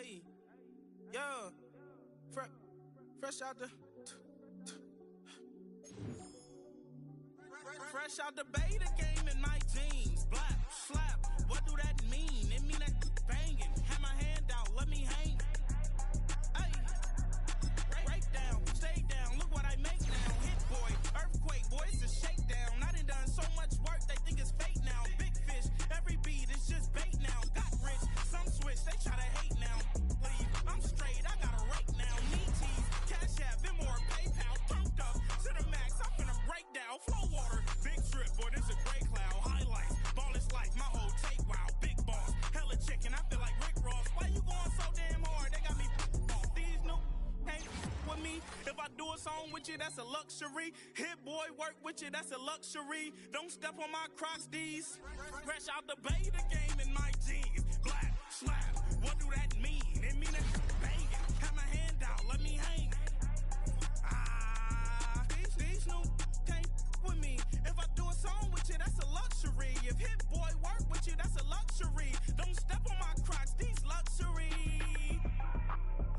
Hey, yeah, fresh out the beta game in my jeans. Black, slap, what do that mean? It mean that banging. Have my hand out, let me hang. Hey, break down, stay down, look what I make now. Hit boy, earthquake, boy, it's a shakedown. I done so much work, they think it's fake now. Big fish, every beat is just bait now. Got rich, some switch, they try to hate now. Leave, I'm straight, I got a rake now. Need tease, cash app, Venmo, PayPal, thumped up to the max. I'm finna break down, flow water, big trip, boy, this a gray cloud. Highlights, ball is life, my whole take, wow, big boss, hella chicken, I feel like Rick Ross. Why you going so damn hard? They got me off. These new ain't with me. If I do a song with you, that's a luxury. Hit boy, work with you, that's a luxury. Don't step on my Crocs, these. Fresh out the beta game in my jeans. Black, slap, what do that mean? It mean that banging. Have my hand out, let me hang. These new can't with me. If I do a song with you, that's a luxury. If hit boy work with you, that's a luxury. Don't step on my Crocs, these luxury.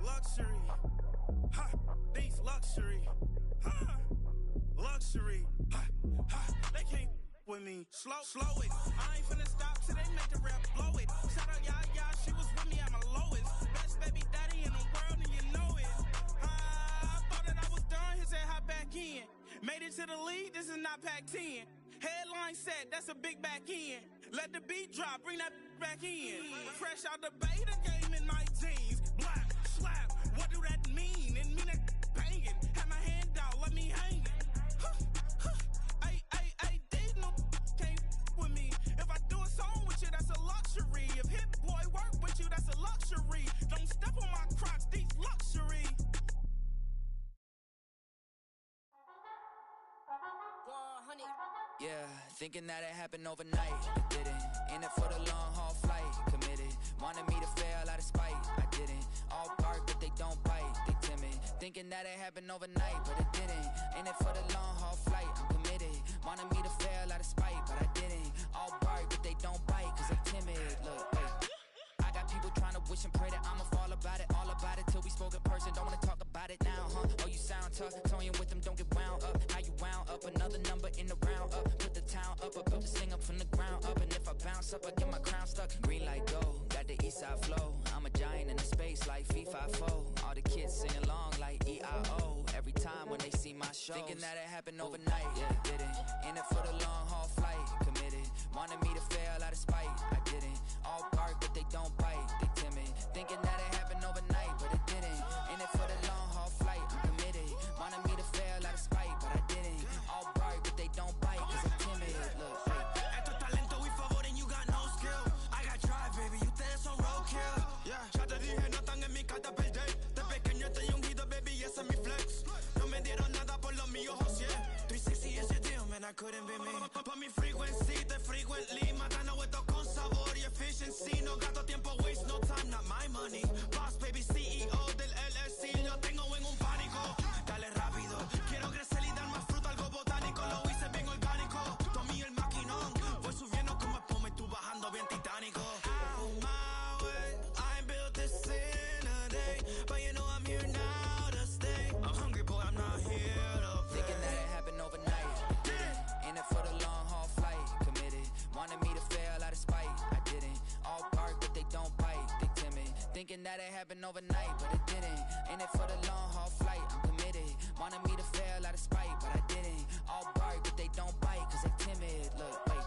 Luxury. Ha, these luxury. Ha, luxury. Ha, ha, they can't with me. Slow it. I ain't finna stop till they make the rap blow it. Shout out, y'all, she was with me at my lowest. Best baby daddy in the world, and you know it. I thought that I was done, he said hop back in. Made it to the league, this is not Pac-10. Headline set, that's a big back end. Let the beat drop, bring that back in. Fresh out the beta game in my jeans. Black, slap, what do that mean? It mean that banging. Have my hand out, let me hang it. They no can't with me. If I do a song with you, that's a luxury. If hit boy work with you, that's a luxury. Don't step on my Crocs, these luxury. Yeah, thinking that it happened overnight. It didn't. In it for the long haul flight. Committed. Wanted me to fail out of spite. I didn't. All bark, but they don't bite. They timid. Thinking that it happened overnight, but it didn't. In it for the long haul flight. I'm committed. Wanted me to fail out of spite, but I didn't. All bark, but they don't bite, cause they timid. Look, wait. I got people trying to wish and pray that I'ma fall about it. All about it till we spoke in person. Don't wanna talk about it now, huh? Oh, you sound tough. Toying with them, don't get wound up. How you wound up? Another number in the round up. Put the town up. I built this thing up from the ground up. And if I bounce up, I get my crown stuck. Green light go. Got the east side flow. I'm a giant in the space like FIFA 4. All the kids sing along like EIO. Every time when they see my show. Thinking that it happened overnight. Yeah, didn't. In it for the long haul flight. Committed. Wanted me to fail out of spite. I didn't. All bark, but they don't bite. They timid. Thinking that it happened overnight, but it didn't. In it for the long haul flight. I'm committed. Wanted me to fail out of spite, but I didn't. All bark, but they don't bite, cause I'm timid. Look, Esto es talento y favor and you got no skill. I got drive, baby, ustedes son roadkill. Yeah, ya te dije, no están en mi carta perder. De pequeño estoy ungido, baby, ese es mi flex. No me dieron nada por lo mío, José. 360 is your deal, man, I couldn't be me. Pa' mi frequency, te frequently. Matando esto con sabor y efficiency. No gasto tiempo, waste no time, not my money. Boss, baby, CEO del LLC. Lo tengo en un pánico. Dale rápido, quiero crecer y dar más fruto, algo botánico. Lo hice bien orgánico. Tomé el maquinón. Voy subiendo como espuma y tú bajando bien titánico. Out my way, I ain't built this in a day. But you know I'm here now to stay. I'm hungry, boy, I'm not here to play. thinking that it happened overnight. Didn't. In it for the long haul flight. Committed. Wanted me to fail out of spite. I didn't. All bark, but they don't bite. They timid. Thinking that it happened overnight, but it didn't. In it for the long haul flight. I'm committed. Wanted me to fail out of spite, but I didn't. All bark, but they don't bite, cause they timid. Look, wait.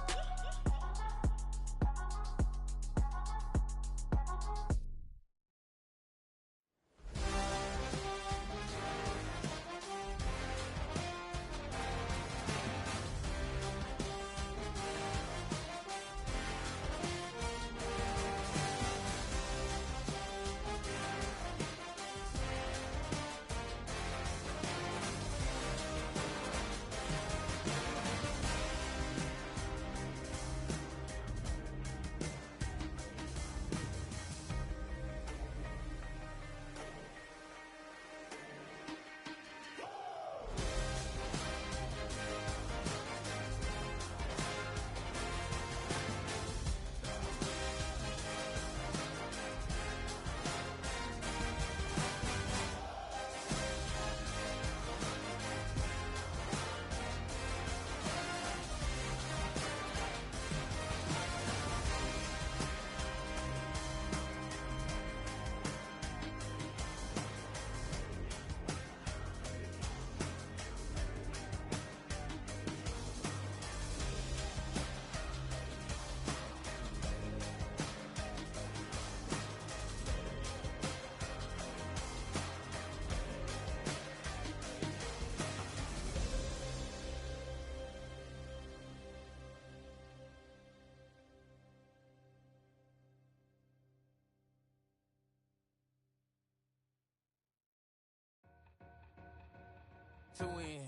Two in,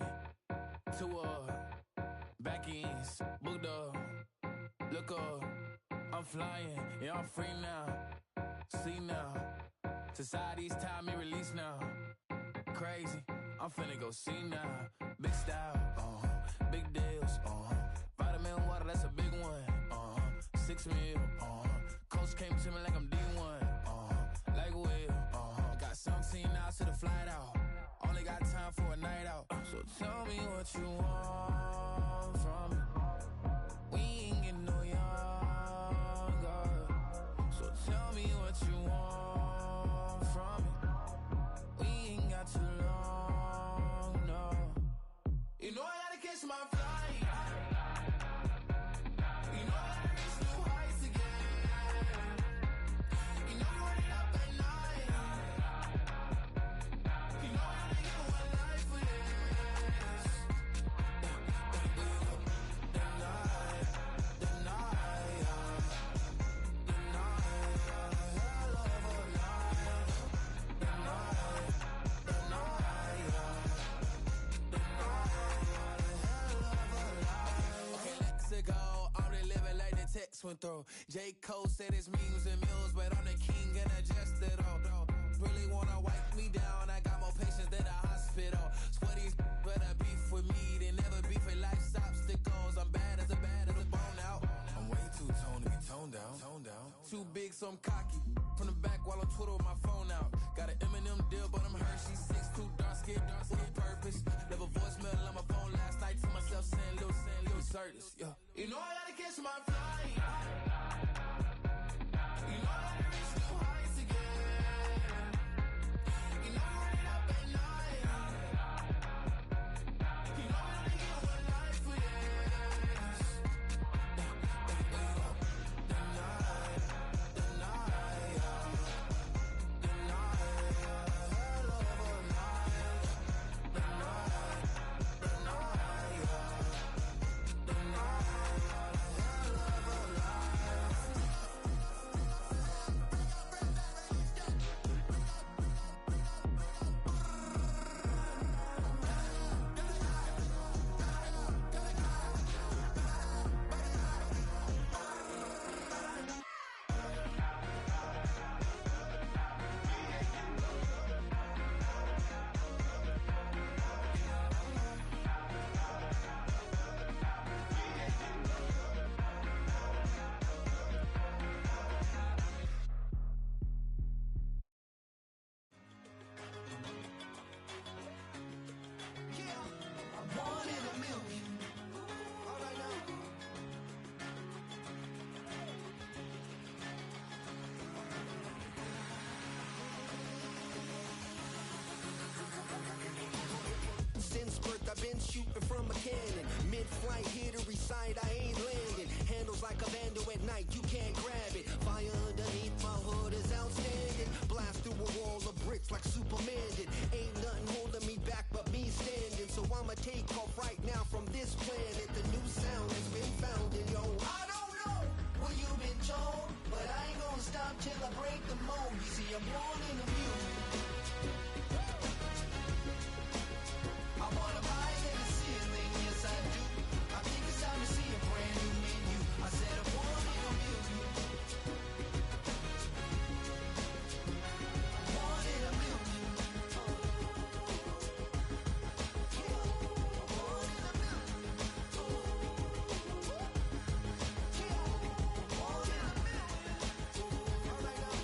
two up, back ends, booked up. Look up, I'm flying, yeah, I'm free now. See now, society's time me release now. Crazy, I'm finna go see now. Big style, big deals, vitamin water, that's a big one. 6 mil, coach came to me like I'm D1, like Will, got 17 hours to the flight out. Only got time for a night out. So tell me what you want from me. We ain't getting no younger. So tell me what you want from me. We ain't got too long, no. You know I gotta catch my flight. You know I gotta reach new heights again. You know I'm running up at night. You know I only get one life for this. The night, hell of a night. The night, okay, let's go. I'm really living like the text went through. J. Cole said it's memes and mules, but I'm the king and adjusted all. Really wanna wipe me down. I got more patience than a hospital. Swear these better beef with me than never beef with life's obstacles. I'm bad as a bone out. I'm way too toned to be toned down. Too big, so I'm cocky. From the back while I'm Twitter with my phone out. Got an Eminem deal, but I'm Hershey. 6'2", dark skin with purpose. Never voicemail on my phone last night to myself saying little Curtis, yeah. You know I gotta catch my flight. You know I gotta reach new heights again. You know I'm running up at night. You know I only get one life for this. The night, hell of a night. The night, I've been shooting from a cannon. Mid-flight, here to recite, I ain't landing. Handles like a vandal at night, you can't grab it. Fire underneath my hood is outstanding. Blast through a wall of bricks like Superman did. Ain't nothing holding me back but me standing. So I'ma take off right now from this planet. The new sound has been found in yo. I don't know what you've been told, but I ain't gonna stop till I break the mold. You see, I'm born in the music. I wanna rise in the ceiling, yes I do. I think it's time to see a brand new menu. I said I'm born in a million. I'm born in a million. I'm born in a million. Born in a million. All right now.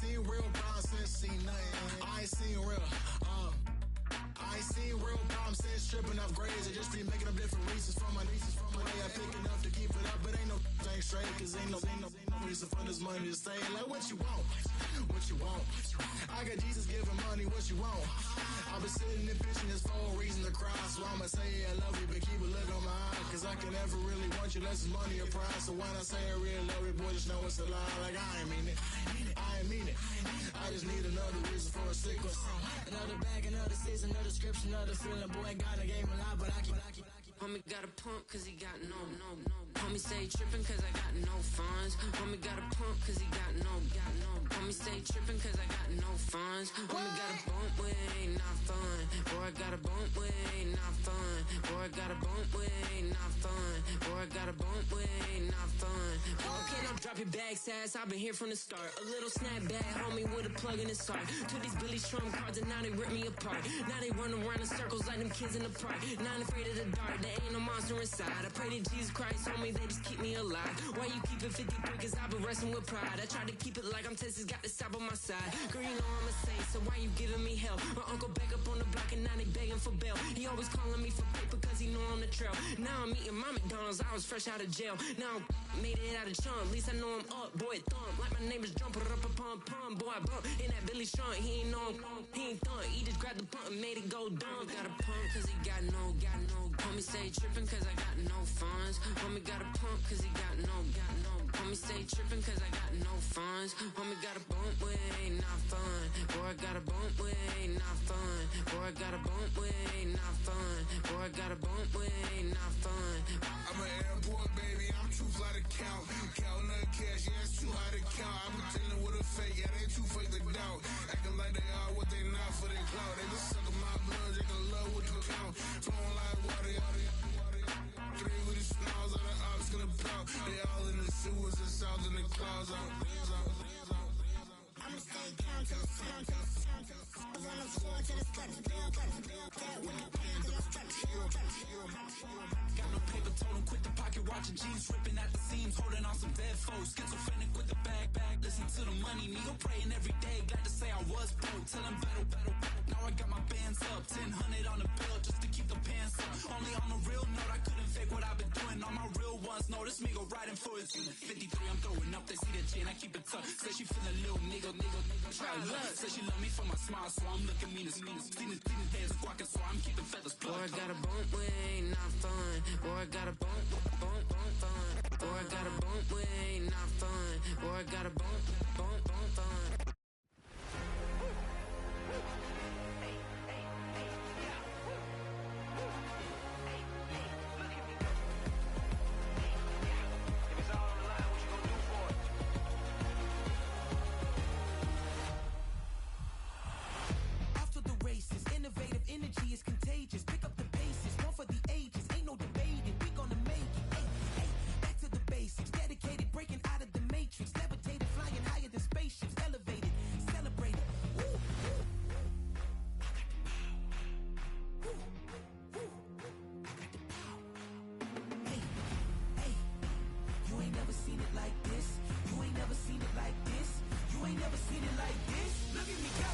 seen real problems since seen nothing. I ain't seen real, I ain't seen real problems since stripping off grades. I just be making up different reasons for my nieces. From my way I pick enough to keep it up, but ain't no thing straight, cause ain't no reason for this money to stay. Like what you want, what you want. I got Jesus giving money, what you want. I've been sitting and pitching this for a reason to cry. So I'ma say I love you, but keep a look on my eye, cause I can never really want you less than money or pride. So when I say I really love you, boy, just know it's a lie. Like I ain't mean it, I ain't mean it. I just need another reason for a sickle. Another bag, another season, another description, another feeling. Boy, God, I gave him a lot, but I keep. Homie got a pump cause he got no. Homie stay trippin' cause I got no funds. Homie got a pump cause he got no. Homie stay trippin' cause I got no funds. Homie got a bump with ain't not fun. Boy, I got a bump with ain't not fun. Boy, I got a bump with ain't not fun. Boy, I got a bump with ain't not fun. Okay, now drop your bag, sass. I've been here from the start. A little snapback, homie, with a plug in his heart. To these Billy Trump cards and now they rip me apart. Now they run around in circles like them kids in the park. Not afraid of the dark. There ain't no monster inside. I pray to Jesus Christ, homie, they just keep me alive. Why you keep it 53? Cause I've been wrestling with pride. I try to keep it like I'm Texas, got the South on my side. Girl, you know I'm a saint, so why you giving me hell? My uncle back up on the block and now they begging for bail. He always calling me for paper cause he know I'm the trail. Now I'm eating my McDonald's, I was fresh out of jail. Now I'm made it out of chunk, at least I know I'm up. Boy, thump, like my neighbor's jumper up a pum. Boy, I bump in that Billy Strunk, he ain't know he ain't thump. He just grabbed the pump and made it go dumb. Got a pump cause he got no. Homie stay trippin' cause I got no funds. Homie got a pump cause he got no. Homie stay trippin' cause I got no funds. Homie got a bump with ain't not fun. Boy, I got a bump with ain't not fun. Boy, I got a bump with ain't not fun. Boy, I got a bump with ain't not fun. I'm an airport baby, I'm too fly to count. Counting the cash, yeah, it's too high to count. I'm pretending with a fake, yeah, they too fake to doubt. Acting like they are what they not for their clout. They just suckin' my blood, they can love what you count. Flowing like water. Three with the smiles of the ops gonna pout. They all in the sewers and south in the clouds. I'ma stay down to the sound, to the sound, to the sound. On the floor to the sky, build that with the band to the structure. Got no paper, told him quit the pocket, watching jeans ripping at the seams, holding on some dead foes. Schizophrenic with the bag, listen to the money, me go praying every day. Glad to say I was broke, till I'm battle. Now I got my bands up, 1000 on the bill just to keep the pants up. Only on a real note, I couldn't fake what I've been doing. All my real ones know this me go riding for his 53, I'm throwing up, they see the chain, I keep it tough. Say she feeling little nigga, try love. Say she love me for my smile, so I'm looking mean as Seen his days squawking, so I'm keeping feathers plucked. Boy, I got a bump with ain't not fun. Boy, I got a bump fun. Boy, I got a bump with ain't not fun. Boy, I got a bump fun. Innovative energy is contagious. Pick up the bases, one for the ages. Ain't no debating, we gonna make it. Hey, back to the basics. Dedicated, breaking out of the matrix. Levitated, flying higher than spaceships. Elevated, celebrated. Woo, woo. I got the power. Woo, woo. I got the power. Hey, you ain't never seen it like this. You ain't never seen it like this. You ain't never seen it like this. Look at me go.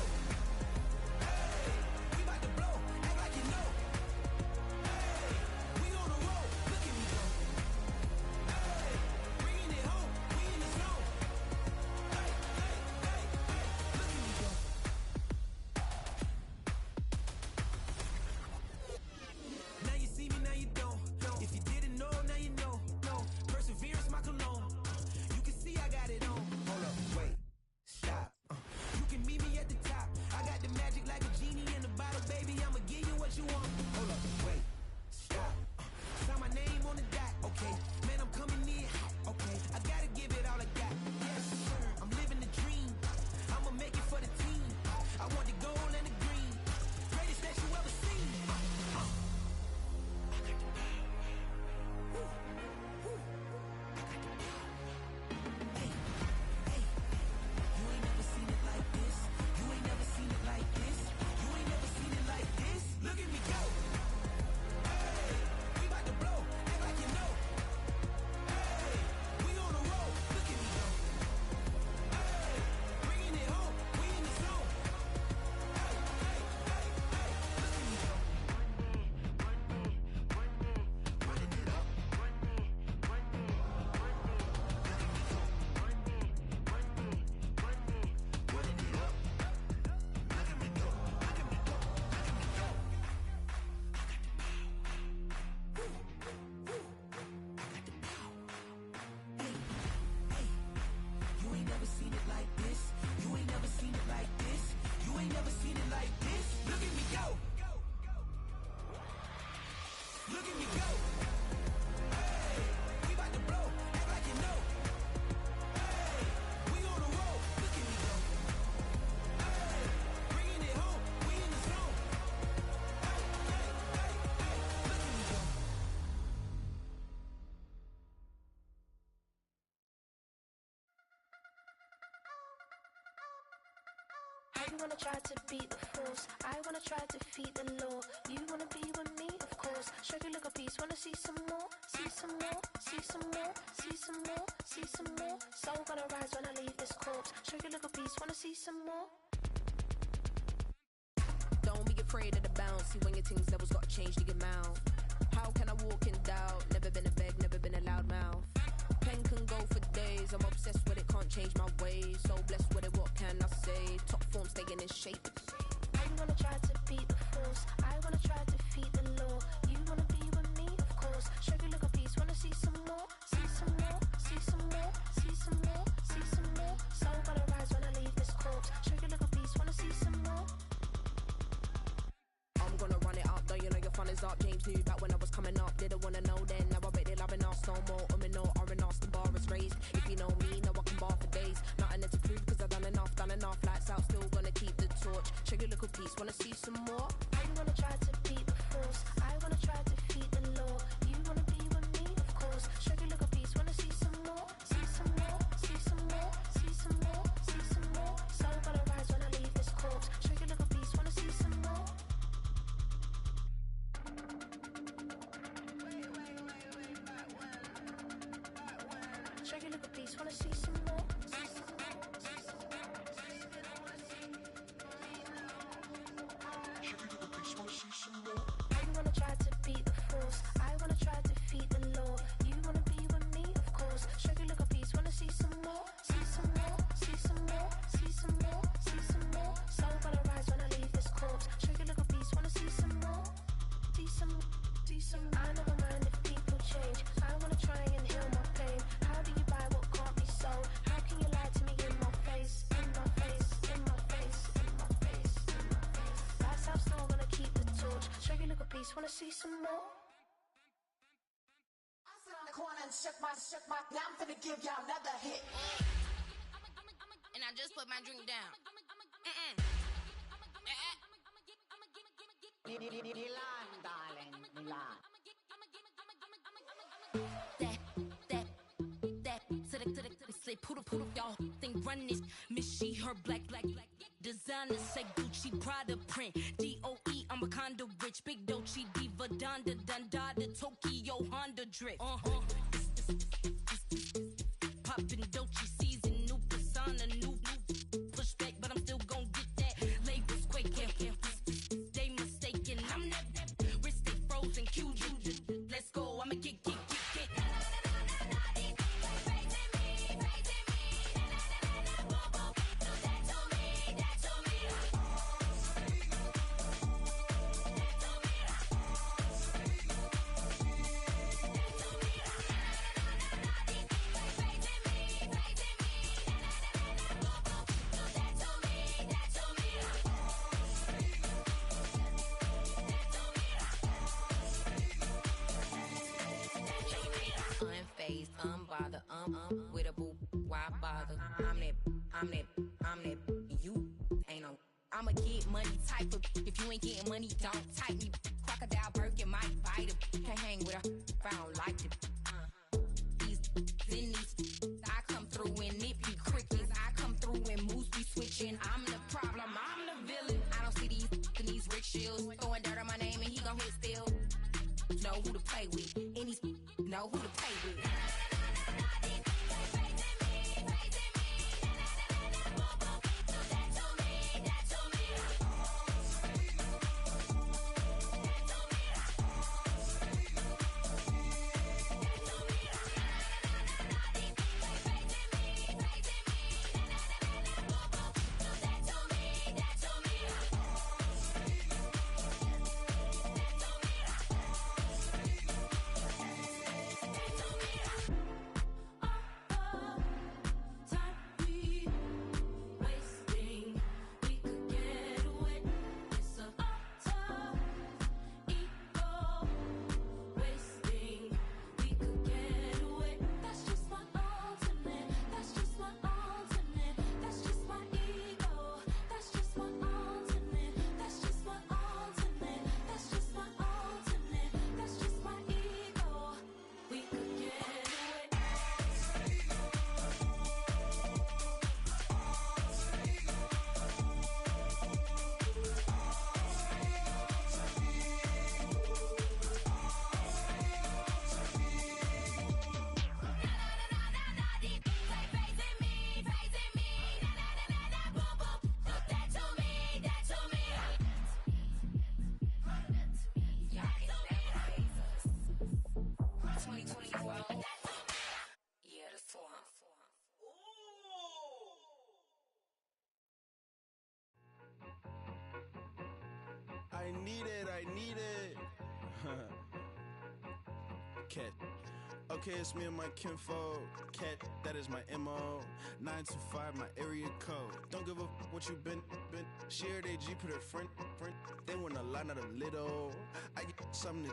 I got You wanna try to beat the force, I wanna try to defeat the law. You wanna be with me, of course. Show you look a piece, wanna see some more, see some more, see some more, see some more, see some more. Soul gonna rise when I leave this corpse. Show you look a piece, wanna see some more. Don't be afraid of the bounce. See when your things levels gotta change to your mouth. How can I walk in doubt? Never been a beg, never been a loud mouth. Pen can go for days. I'm obsessed with it, can't change my ways. So blessed with it, what can I say? Top form staying in shape. You wanna try to beat the force, I wanna try to defeat the law. You wanna be with me, of course. Show you look a piece, wanna see some more, see some more, see some more, see some more, see some more. Soul gonna rise when I leave this corpse. Show you look a piece, wanna see some more. I'm gonna run it up, though you know your fun is up. James knew back when I was coming up, didn't wanna know then. Now I bet they're loving us no more. No, R&R's the bar is raised. If you know me, now I can bar for days. Nothing there to prove, cause I've done enough. Lights out, still gonna keep the torch. Show you a little piece, wanna see some more? You wanna try to beat the force, I wanna try to defeat the law. You wanna be with me, of course. Show you a little piece, wanna see some more, see some more, see some more, see some more, see some more. Soul gonna rise when I leave this corpse. Show you a little piece, wanna see some more. Show you a little piece, wanna see some more. You wanna try to beat the force, I wanna try to defeat the law. You wanna be with me, of course. Show you look a piece, wanna see some more, see some more, see some more, see some more, see some more. Soul gonna rise when I leave this corpse. Show you look a piece, wanna see some more, see some, see some. I never mind if people change. I wanna try and heal my pain. How do you buy what can't be sold? How can you lie to me in my face, in my face, in my face, in my face, in my face? That's how I'm still gonna keep the torch. Show you look a piece, wanna see some more. I sit on the corner and shook my, now I'm finna give y'all another hit. And I just put my drink down. Milan, darling, Milan. Say poodle, y'all think run this. Miss she, her black, designer say Gucci, Prada print. DOE, I'm a condo rich. Big Dolce, Diva, Donda, Dundada, Tokyo, Honda drip. Poppin' Dolce season, new persona, new pushback, but I'm still gon' get that. Labels quaking, they mistaken. I'm that wrist stay frozen, QG. Let's go, I'ma get. Unbothered, with a boo, why bother? I'm that, you ain't no. I'm a get money type of, if you ain't getting money, don't type me. Crocodile Birkin might bite him. Can't hang with her if I don't like it. These, I come through and it be crickets. I come through and moves be switching. I'm the problem, I'm the villain. I don't see these rickshaws throwing dirt on my name and he gon' hit still. Know who to play with, and he's know who to play with. need it. Cat. Okay, it's me and my kinfolk. Cat, that is my MO. 925, my area code. Don't give a what you been. Shared AG, put her friend. They want a lot, not a little. I get something.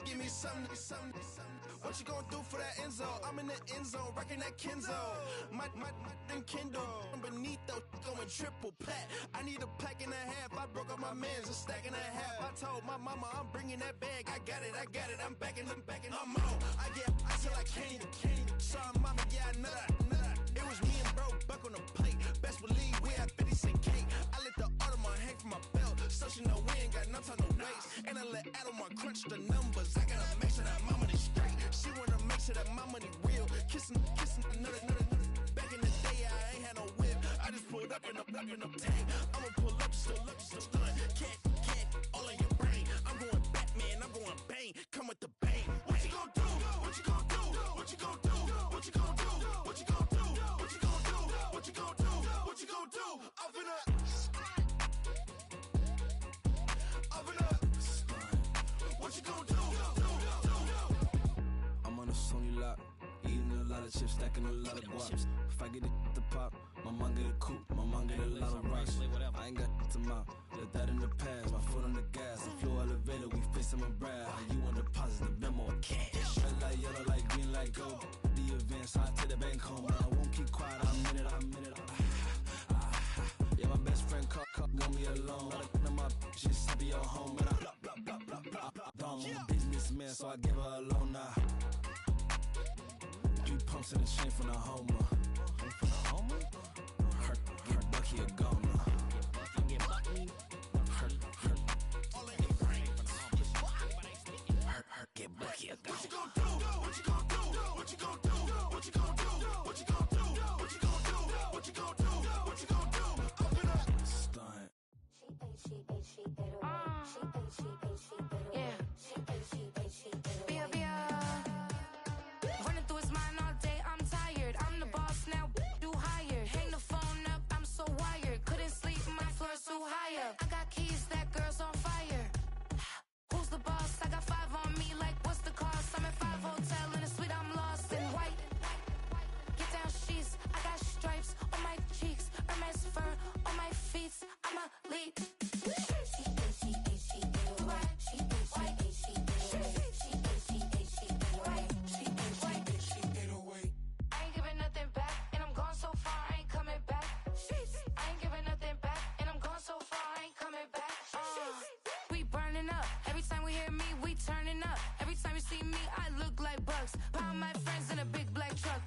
Give me something. What you gonna do for that end zone? I'm in the end zone, rocking that Kenzo. My Kindle. Beneath though, going triple plat. I need a pack and a half. I broke up my mans, a stack and a half. I told my mama I'm bringing that bag. I got it. I'm backing. I'm on. I till I can't. Saw mama, yeah, I nut. It was me and bro, buck on the plate. Best believe we had 50 cent cake. I let the Audemars hang from my belt, so she know we ain't got no time to waste. And I let Adelmar crunch the numbers. I gotta make sure that my money straight. She wanna make sure that my money real. Kissing another. Back in the day, I ain't had no whip. I just pulled up in a tank. I'ma pull up, still stun. Cat, all in your brain. I'm going Batman, I'm going bang. Come with the bang. What you gon' do? What you gon' do? What you gon' do? What you gon' do? What you gon' do? What you gon' do? What you gon' do? What you gon' do? I'm finna. What you gon' do? I'm on a Sony lot, eating a lot of chips, stacking a lot of guaps. If I get it to pop, my mom get a coupe, my mom get a lot of rocks. I ain't got to mouth, let that in the past. My foot on the gas, I flew elevator, we facing my brad. How you want deposits, the Venmo or cash? Red light, yellow light, green light, go. The events, I take the bank home. I won't keep quiet, I'm in it. Yeah, my best friend called, want me alone. Let my she's happy at home, and I I'm a businessman, so I give her a loan now. 3 pumps in the chain from the Homer. Her Bucky a goner. Her get Bucky a goner. What you gon' do? What you gon' do? What you gon' do? What you gon' do? What you gon' do? What you gon' do? What you gon' do? What you gon' do? Open up. Stunt. Running through his mind all day, I'm tired. I'm the boss now, you hired. Hang the phone up, I'm so wired. Couldn't sleep, my floor's too high up. I got keys, that girl's on fire. Who's the boss? I got 5 on me, like what's the cost? I'm at 5 hotel in a suite, I'm lost in white. Get down sheets, I got stripes on my cheeks, Hermes fur on my feet. I'm a lead. I ain't giving nothing back, and I'm gone so far, I ain't coming back. I ain't giving nothing back, and I'm gone so far, I ain't coming back. We burning up, every time we hear me, we turning up. Every time you see me, I look like bugs. Pound my friends in a big black truck.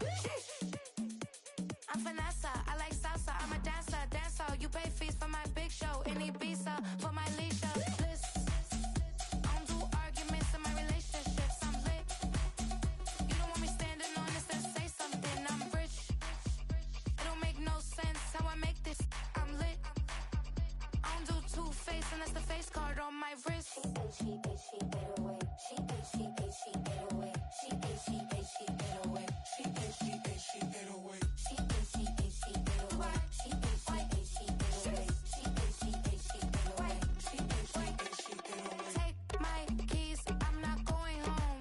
I'm Vanessa, I like salsa, I'm a dancer. You pay fees for my big show in Ibiza, for my leisure. Bliss. I don't do arguments in my relationships, I'm lit. You don't want me standing on this, then say something, I'm rich. It don't make no sense how I make this, I'm lit. I don't do two-face unless the face card on my wrist. She get away. She get away. She get away. She get away. Take my keys, I'm not going home.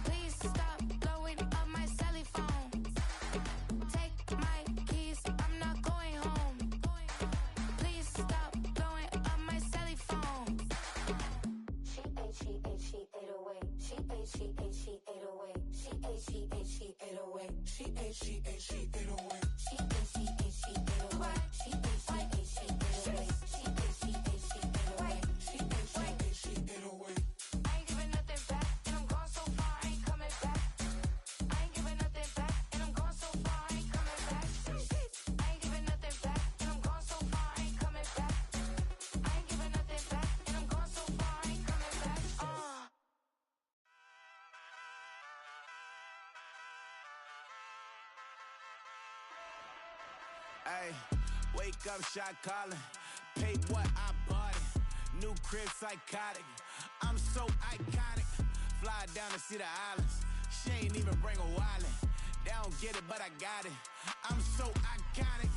Please stop blowing up my celly phone. Take my keys, I'm not going home. Please stop blowing up my celly phone. She ate away. She ate away. She ate away. She ate away. I ain't giving nothing back, and I'm gone so far, I ain't coming back. I ain't giving nothing back, and I'm gone so far, I ain't coming back. I ain't giving nothing back, and I'm gone so far, I ain't coming back. I ain't giving nothing back, and I'm gone so far, I ain't coming back. Hey, wake up, shot calling. Pay what I bought it. New crib, psychotic. I'm so iconic. Fly down to see the islands. She ain't even bring a wallet. They don't get it, but I got it. I'm so iconic.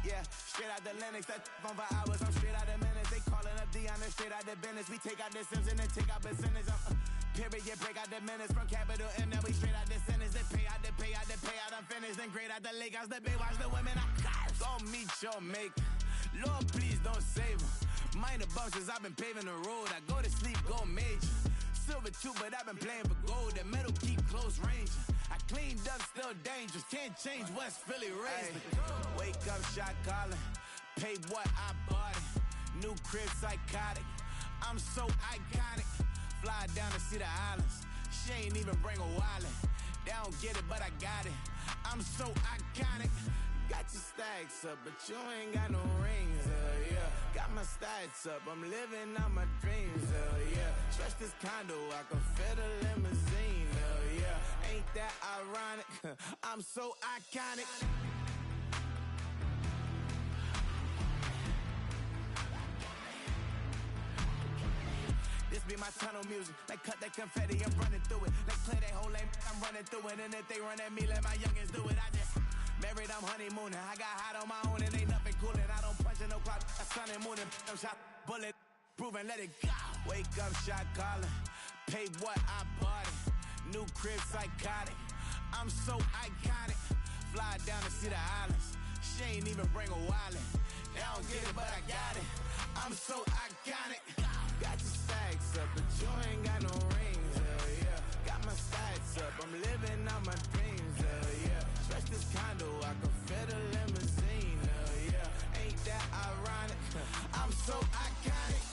Yeah, straight out the Lennox. That phone for hours. I'm straight straight out the minutes. They calling up Deanna straight out the business. We take out the Sims and then take out percentage. Period, break out the minutes from capital M. Now we straight out the sentence. They pay out, I'm finished. Then grade out the Lakers, the Bay, watch the women. I curse. Don't meet your maker. Lord, please don't save them. Minor bumps as I've been paving the road. I go to sleep, go major. Silver too, but I've been playing for gold. The metal keep close range. I cleaned up, still dangerous. Can't change West Philly raised. Wake up, shot calling. Pay what I bought it. New crib, psychotic. I'm so iconic. Fly down to see the islands. She ain't even bring a wallet. They don't get it, but I got it. I'm so iconic. Got your stacks up, but you ain't got no rings, yeah. Got my stats up, I'm living out my dreams, yeah. Stretch this condo, I can fit a limousine, yeah. Ain't that ironic? I'm so iconic. This be my tunnel music. Like cut that confetti, I'm running through it. Like clear that whole lane, I'm running through it. And if they run at me, let my youngins do it. I just married, I'm honeymooning. I got hot on my own and ain't nothing coolin'. I don't punch in no clock, a sun and moon. I'm shot, bullet, proven, let it go. Wake up, shot calling. Pay what I bought it. New crib, psychotic. I'm so iconic. Fly down to see the islands. She ain't even bring a wallet. They don't get it, but I got it. I'm so iconic. Got your stacks up, but you ain't got no rings, yeah. Got my stats up, I'm living out my dreams, yeah. Stretch this condo, I can fit a limousine, yeah. Ain't that ironic? I'm so iconic.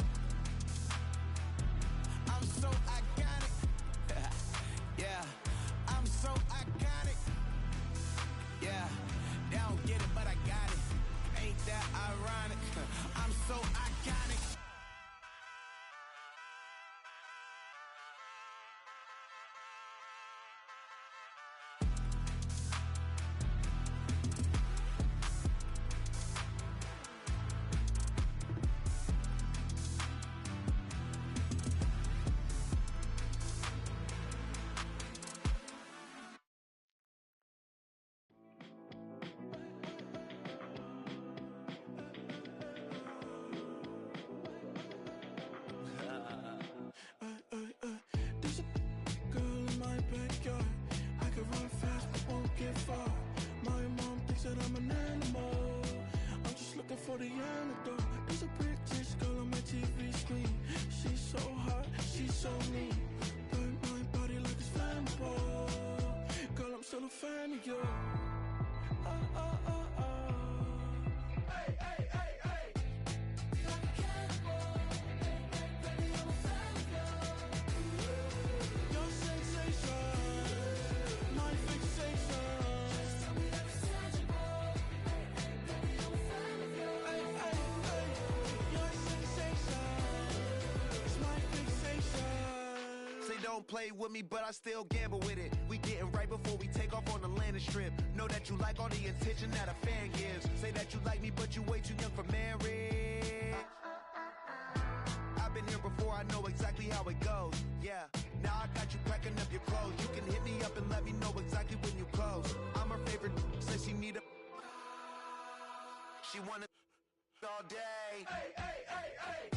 I'm so iconic. Yeah, I'm so iconic. Yeah, they don't get it, but I got it. Ain't that ironic? I'm so iconic. There's a girl in my backyard. I can run fast but won't get far. My mom thinks that I'm an animal. I'm just looking for the antidote. There's a British girl on my TV screen. She's so hot, she's so neat. Burn my body like it's flammable. Girl, I'm still a fan of you. Hey, hey, hey, hey. Like a cannibal. Baby, I'm a fan of you. Your sensation, my fixation. Just tell me that it's tangible. Baby, I'm a fan of you. Hey, hey, hey. Your sensation is my fixation. Say don't play with me, but I still gamble with it. We getting right before we take off on the landing strip. Know that you like all the attention that a fan gives. Say that you like me, but you way too young for marriage. I've been here before, I know exactly how it goes. Yeah, now I got you packing up your clothes. You can hit me up and let me know exactly when you close. I'm her favorite, says she need a. She wanna all day. Hey, hey, hey, hey.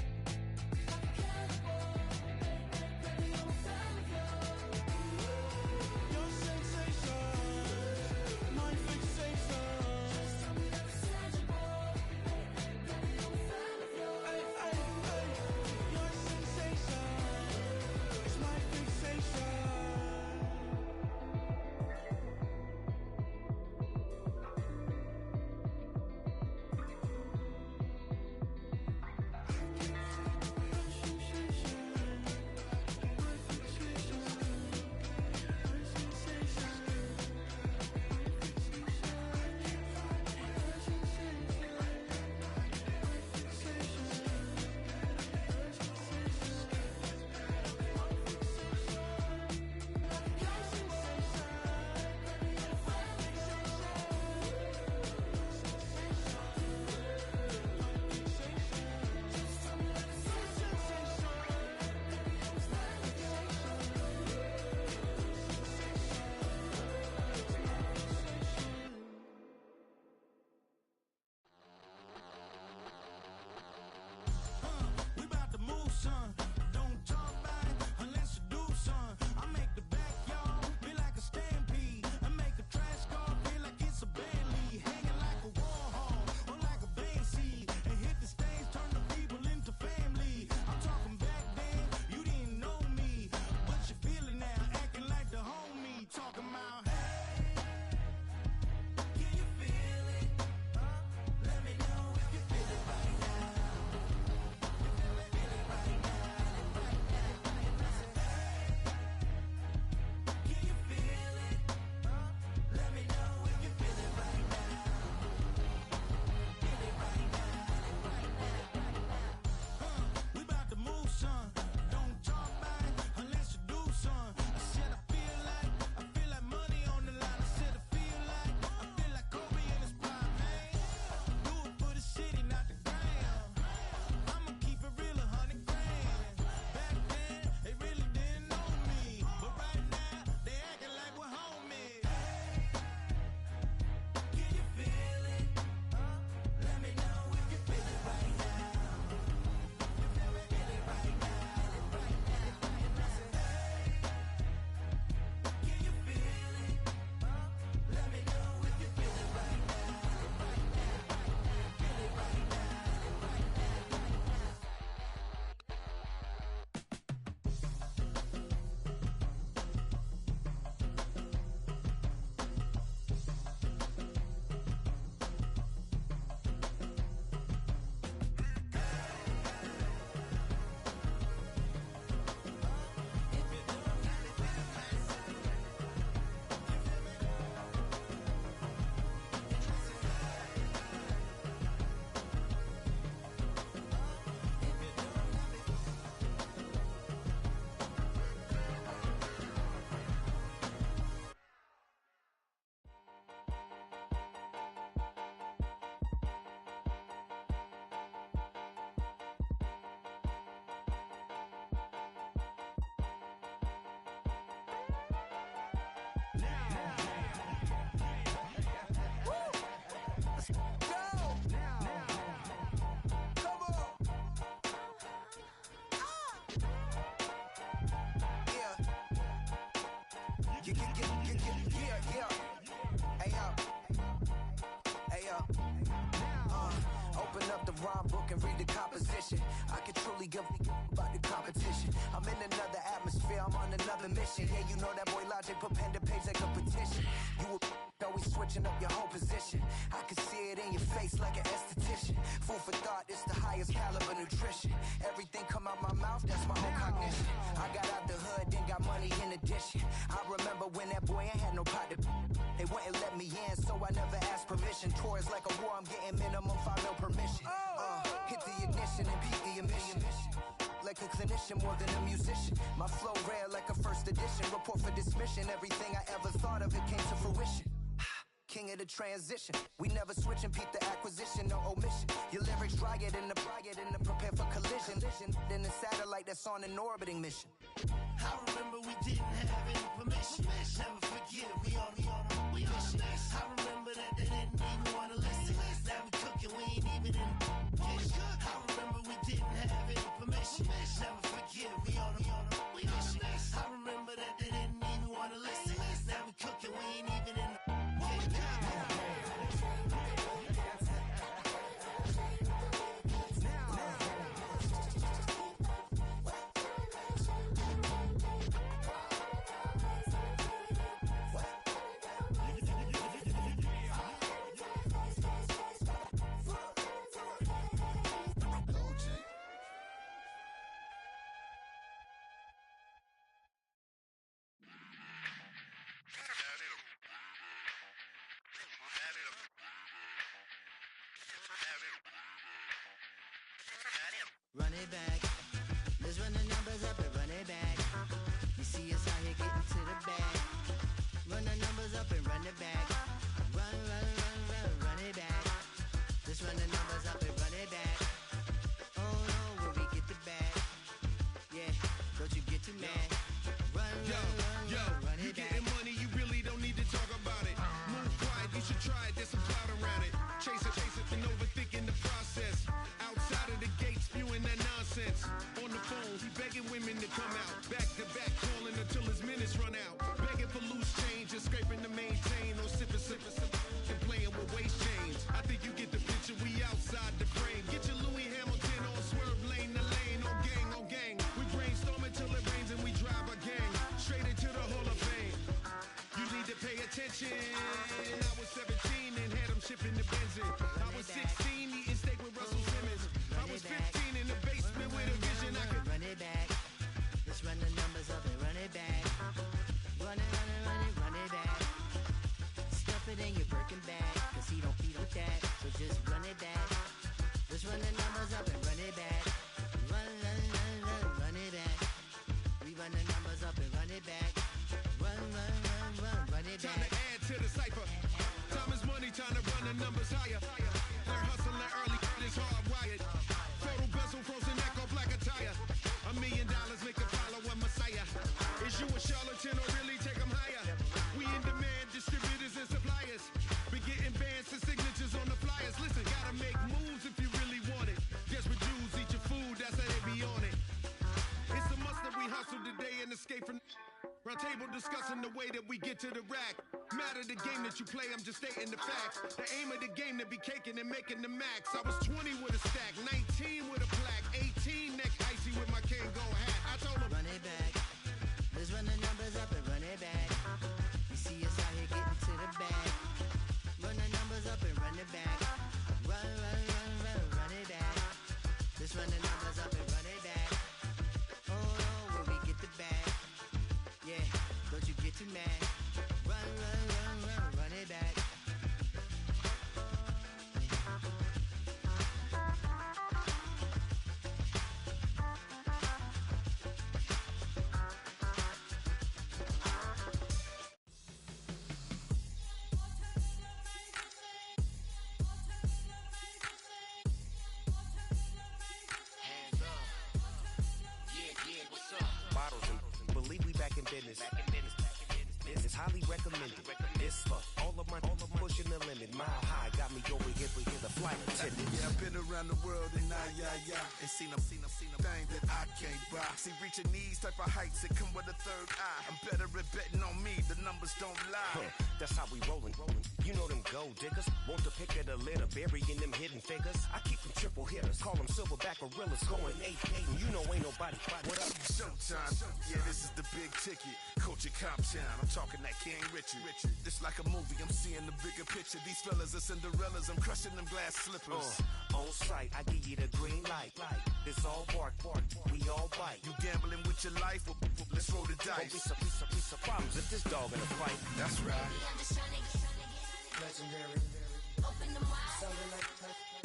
Open up the rhyme book and read the composition. I can truly give about the competition. I'm in another atmosphere, I'm on another mission. Yeah, you know that boy Logic put pen to page like a petition. You always switching up your whole position. I can see it in your face like an esthetician. Food for thought, it's the highest caliber nutrition. Everything come out my mouth, that's my own cognition. I got out the hood, then got money in addition. I remember when that boy ain't had no pot to. They wouldn't let me in, so I never asked permission. Tours like a war, I'm getting minimum 5 mil permission. Hit the ignition and beat the emission. Like a clinician more than a musician. My flow rare like a first edition. Report for dismission. Everything I ever thought of, it came to fruition. King of the transition. We never switch and peep the acquisition, no omission. Your lyrics dry it in the prepare for collision. Then the satellite that's on an orbiting mission. I remember we didn't have any permission. Never forget, we on a mission. I remember that they didn't even want to listen. Now we cooking, we ain't even in the kitchen. I remember we didn't have any permission. Never forget, we on a mission. I remember that they didn't even want to listen. Now we cooking, we ain't even in the Run it back. Let's run the numbers up and run it back. You see us out here getting to the bag. Run the numbers up and run it back. Run it back. Let's run the numbers up and run it back. Oh no, where we get the bag. Yeah, don't you get too mad. Run it you back. getting money, you really don't need to talk about it. Move quiet, you should try it, there's some clout around it. Chase it, and overthinking the process. Outside of the gates, spewing that nonsense. On the phone, he begging women to come out. Back to back, calling until his minutes run out. Begging for loose change and scraping to maintain. Or sipping, and playing with waist chains. I think you get the picture, we outside the frame. Get your Louis Hamilton on swerve lane to lane. On gang. We brainstorm until it rains and we drive a gang. Straight into the Hall of Fame. You need to pay attention. I was 17 and had them shipping the benzin. I was 16 eating steak with Russell Simmons. I was 15 in the basement with a vision. I could run it back. Let's run the numbers up and run it back. Run it back. Stuff it in your Birkin bag, cause he don't with that. So just run it back. Let's run the numbers up and run it back. Run it back. We run the numbers up and run it back. Run it back. Time to add to the cipher. Time is money, time to run the numbers higher. They're hustling early, it's hardwired. Photo bezel, frozen neck or black attire. $1 million make a follow a messiah. Is you a charlatan or really take them higher? We in demand, distributors and suppliers. Been getting bands and signatures on the flyers. Listen, gotta make moves if you really want it. Desperate Jews eat your food, that's how they be on it. It's a must that we hustle today and escape from round table discussing the way that we get to the rack. Matter the game that you play, I'm just stating the facts. The aim of the game to be caking and making the max. I was 20 with a stack, 19 with a plaque, 18 neck icy with my Kango hat. I told him run it back. Let's run the numbers up and run it back. You see us out here getting to the bag. Run the numbers up and run it back. Run it back. Let's run the numbers up and run it back. Oh no, where we get the bag. Yeah, don't you get too mad. Run it back. Bottles and believe we back in business. It's highly recommended. It's for all of my pushing the limit. Mile high got me over here, but hear the flight attendant. Yeah, I've been around the world and and seen them thing that I can't buy. See, reaching these type of heights, it come with a third eye. I'm better at betting on me, the numbers don't lie. That's how we rollin'. You know them gold diggers, want to pick at a litter, burying them hidden figures. I keep them triple hitters, call them silverback gorillas, going 8-8, and you know ain't nobody. What up? Showtime, yeah, this is the big ticket. Culture Cop Town, I'm talking that King Richard. It's like a movie, I'm seeing the bigger picture. These fellas are Cinderellas, I'm crushing them glass slippers. On sight, I give you the green light. It's all bark, we all bite. You gambling with your life? Let's roll the dice. Don't be some problems if this dog in a fight. That's right. I'm just trying to get Legendary. open them wide. Something like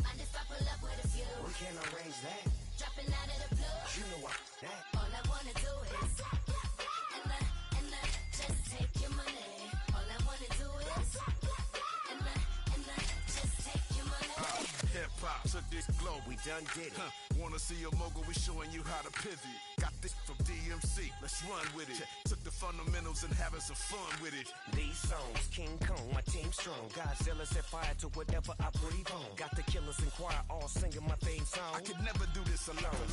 Mind if I pull up with a few? we can't arrange that. Dropping out of the blue. You know what? That. All I wanna do is and just take your money. All I wanna do is and just take your money. Hip hop took this globe, We done did it. Wanna see a mogul? We showing you how to pivot. Got this from DMC, let's run with it. Took the fundamentals and having some fun with it. These songs, King Kong, my team strong. Godzilla set fire to whatever I breathe on. Got the killers in choir all singing my theme song. I could never do this alone.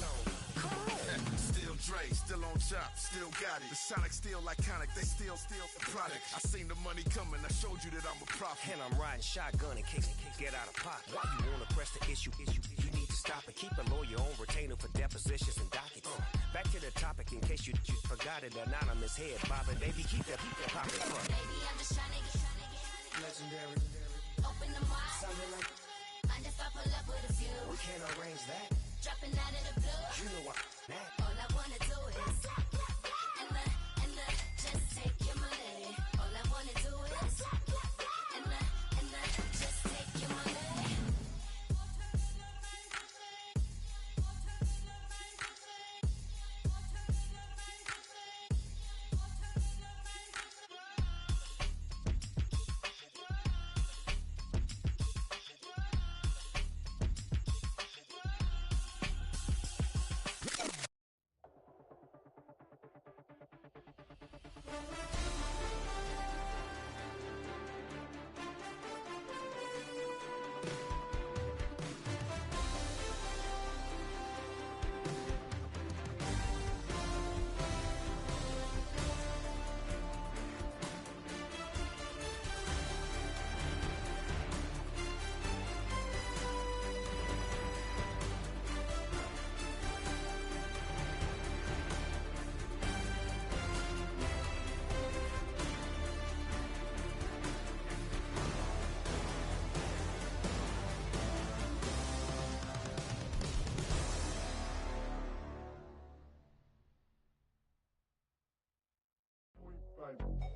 Come on. Still Dre, still on top, still got it. The Sonic still iconic, they still the product. I seen the money coming, I showed you that I'm a prophet. And I'm riding shotgun in case get out of pocket. Why you wanna press the issue? You need to stop and keep a lawyer on retainer for depositions and dockets. Back to the topic in case you forgot it. Anonymous head bobbing, baby, keep that poppin'. Baby, I'm just trying to get Legendary. open them wide. Something like Mind if I pull up with a few? we can't arrange that. Dropping out of the blue. You know what? That. All I wanna do is and just take your money. All I wanna do is and just take your money.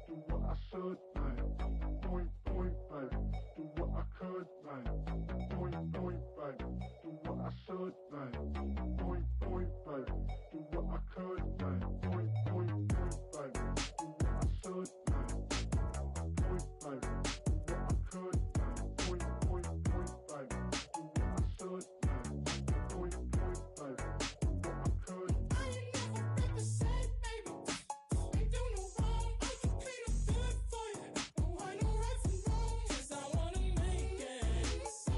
Do what I should, man. Point, baby. Do what I could, man. Point, baby. Do what I should, man. Point, baby. Do what I could, man. Point, baby. Do what I should, man. Point, baby. Do what I could, man. Point, baby. Do what I should, man. Point, baby. Do what I could. I ain't never represent, baby. Ain't do no wrong. I can plead a good for you. No, I know right from wrong. 'Cause I wanna make it.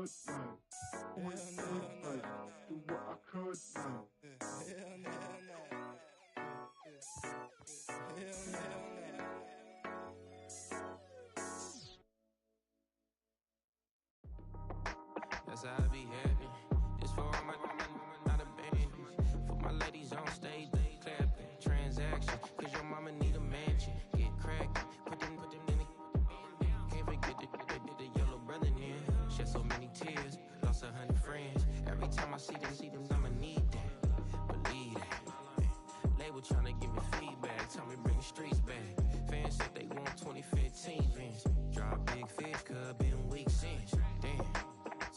could, man. Point blank, do what I could, man. That's how I be happy. This for all my not abandoned. For my ladies on stage, they clapping. Transaction, cause your mama need a mansion. Get cracked, put them in the. Can't forget the yellow brother near. Shed so many tears, lost 100 friends. Every time I see them, I'ma need that. Believe that. Label tryna give me feedback, tell me bring the streets back. Fans said they want 2015 Vince. Drop big fish, cuz been weak since. Damn.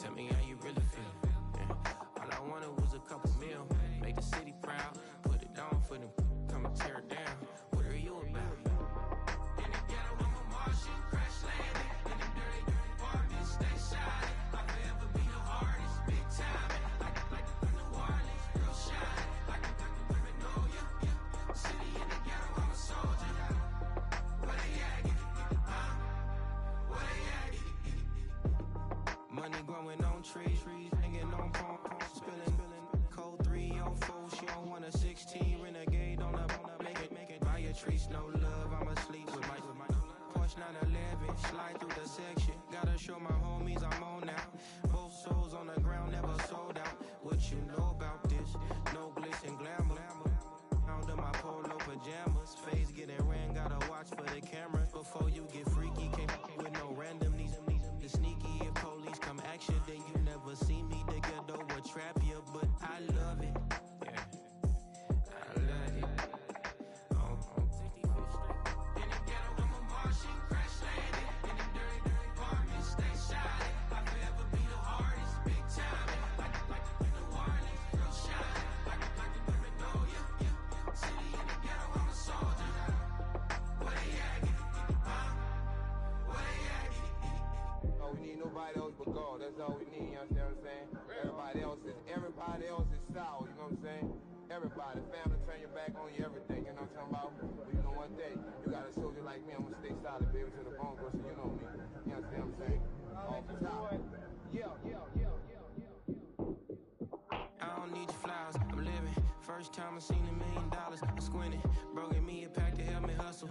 Tell me how you really feel. Yeah. All I wanted was a couple mil. Make the city proud. Put it down for them. Come and tear it down. What are you about? In the ghetto, I'm a Martian. Crash landing. In the dirty apartments. Stay shining. I'll forever be the hardest. Big time. Like New Orleans. Real shine. Like the women know you. City in the ghetto, I'm a soldier. Where they at? Where they at? Money growing on trees, hanging on palm, spilling, code 304. She don't want a 16 renegade on up, make it. Buy a tree, no love. I'ma sleep with my Porsche 911, slide through the section. Gotta show my homies I'm on now. Both souls on the ground, never sold out. What you know about this? No glitz and glamour. Under my polo pajamas, face getting ran. Gotta watch for the cameras before you get freaky. Came with no random these sneaky. If police come action, then you never see me. The ghetto will trap you, but I love it. Yeah, I love it. In the ghetto, I'm a Martian, crash landing. In the dirty apartments, stay shining. I'll forever be the hardest, big time. Like New Orleans, real shine. Like the women know you. City in the ghetto, I'm a soldier. Where they at? Where they at? Oh, we need nobody else but God. That's all we need, you understand what I'm saying? Everybody else is sour, you know what I'm saying? Everybody, family, turn your back on you, everything, you know what I'm talking about? But you know one day, you got a soldier like me, I'm gonna stay solid, baby, to the bone, bro, so you know me. You understand what I'm saying? Off the top. Yeah. I don't need your flowers, I'm living. First time I seen $1 million, I'm squinting. Bro, give me a pack to help me hustle.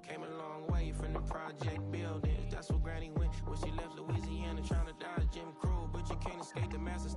Came a long way from the project buildings. That's where Granny went when she left Louisiana, trying to dodge Jim Crow. But you can't escape the master.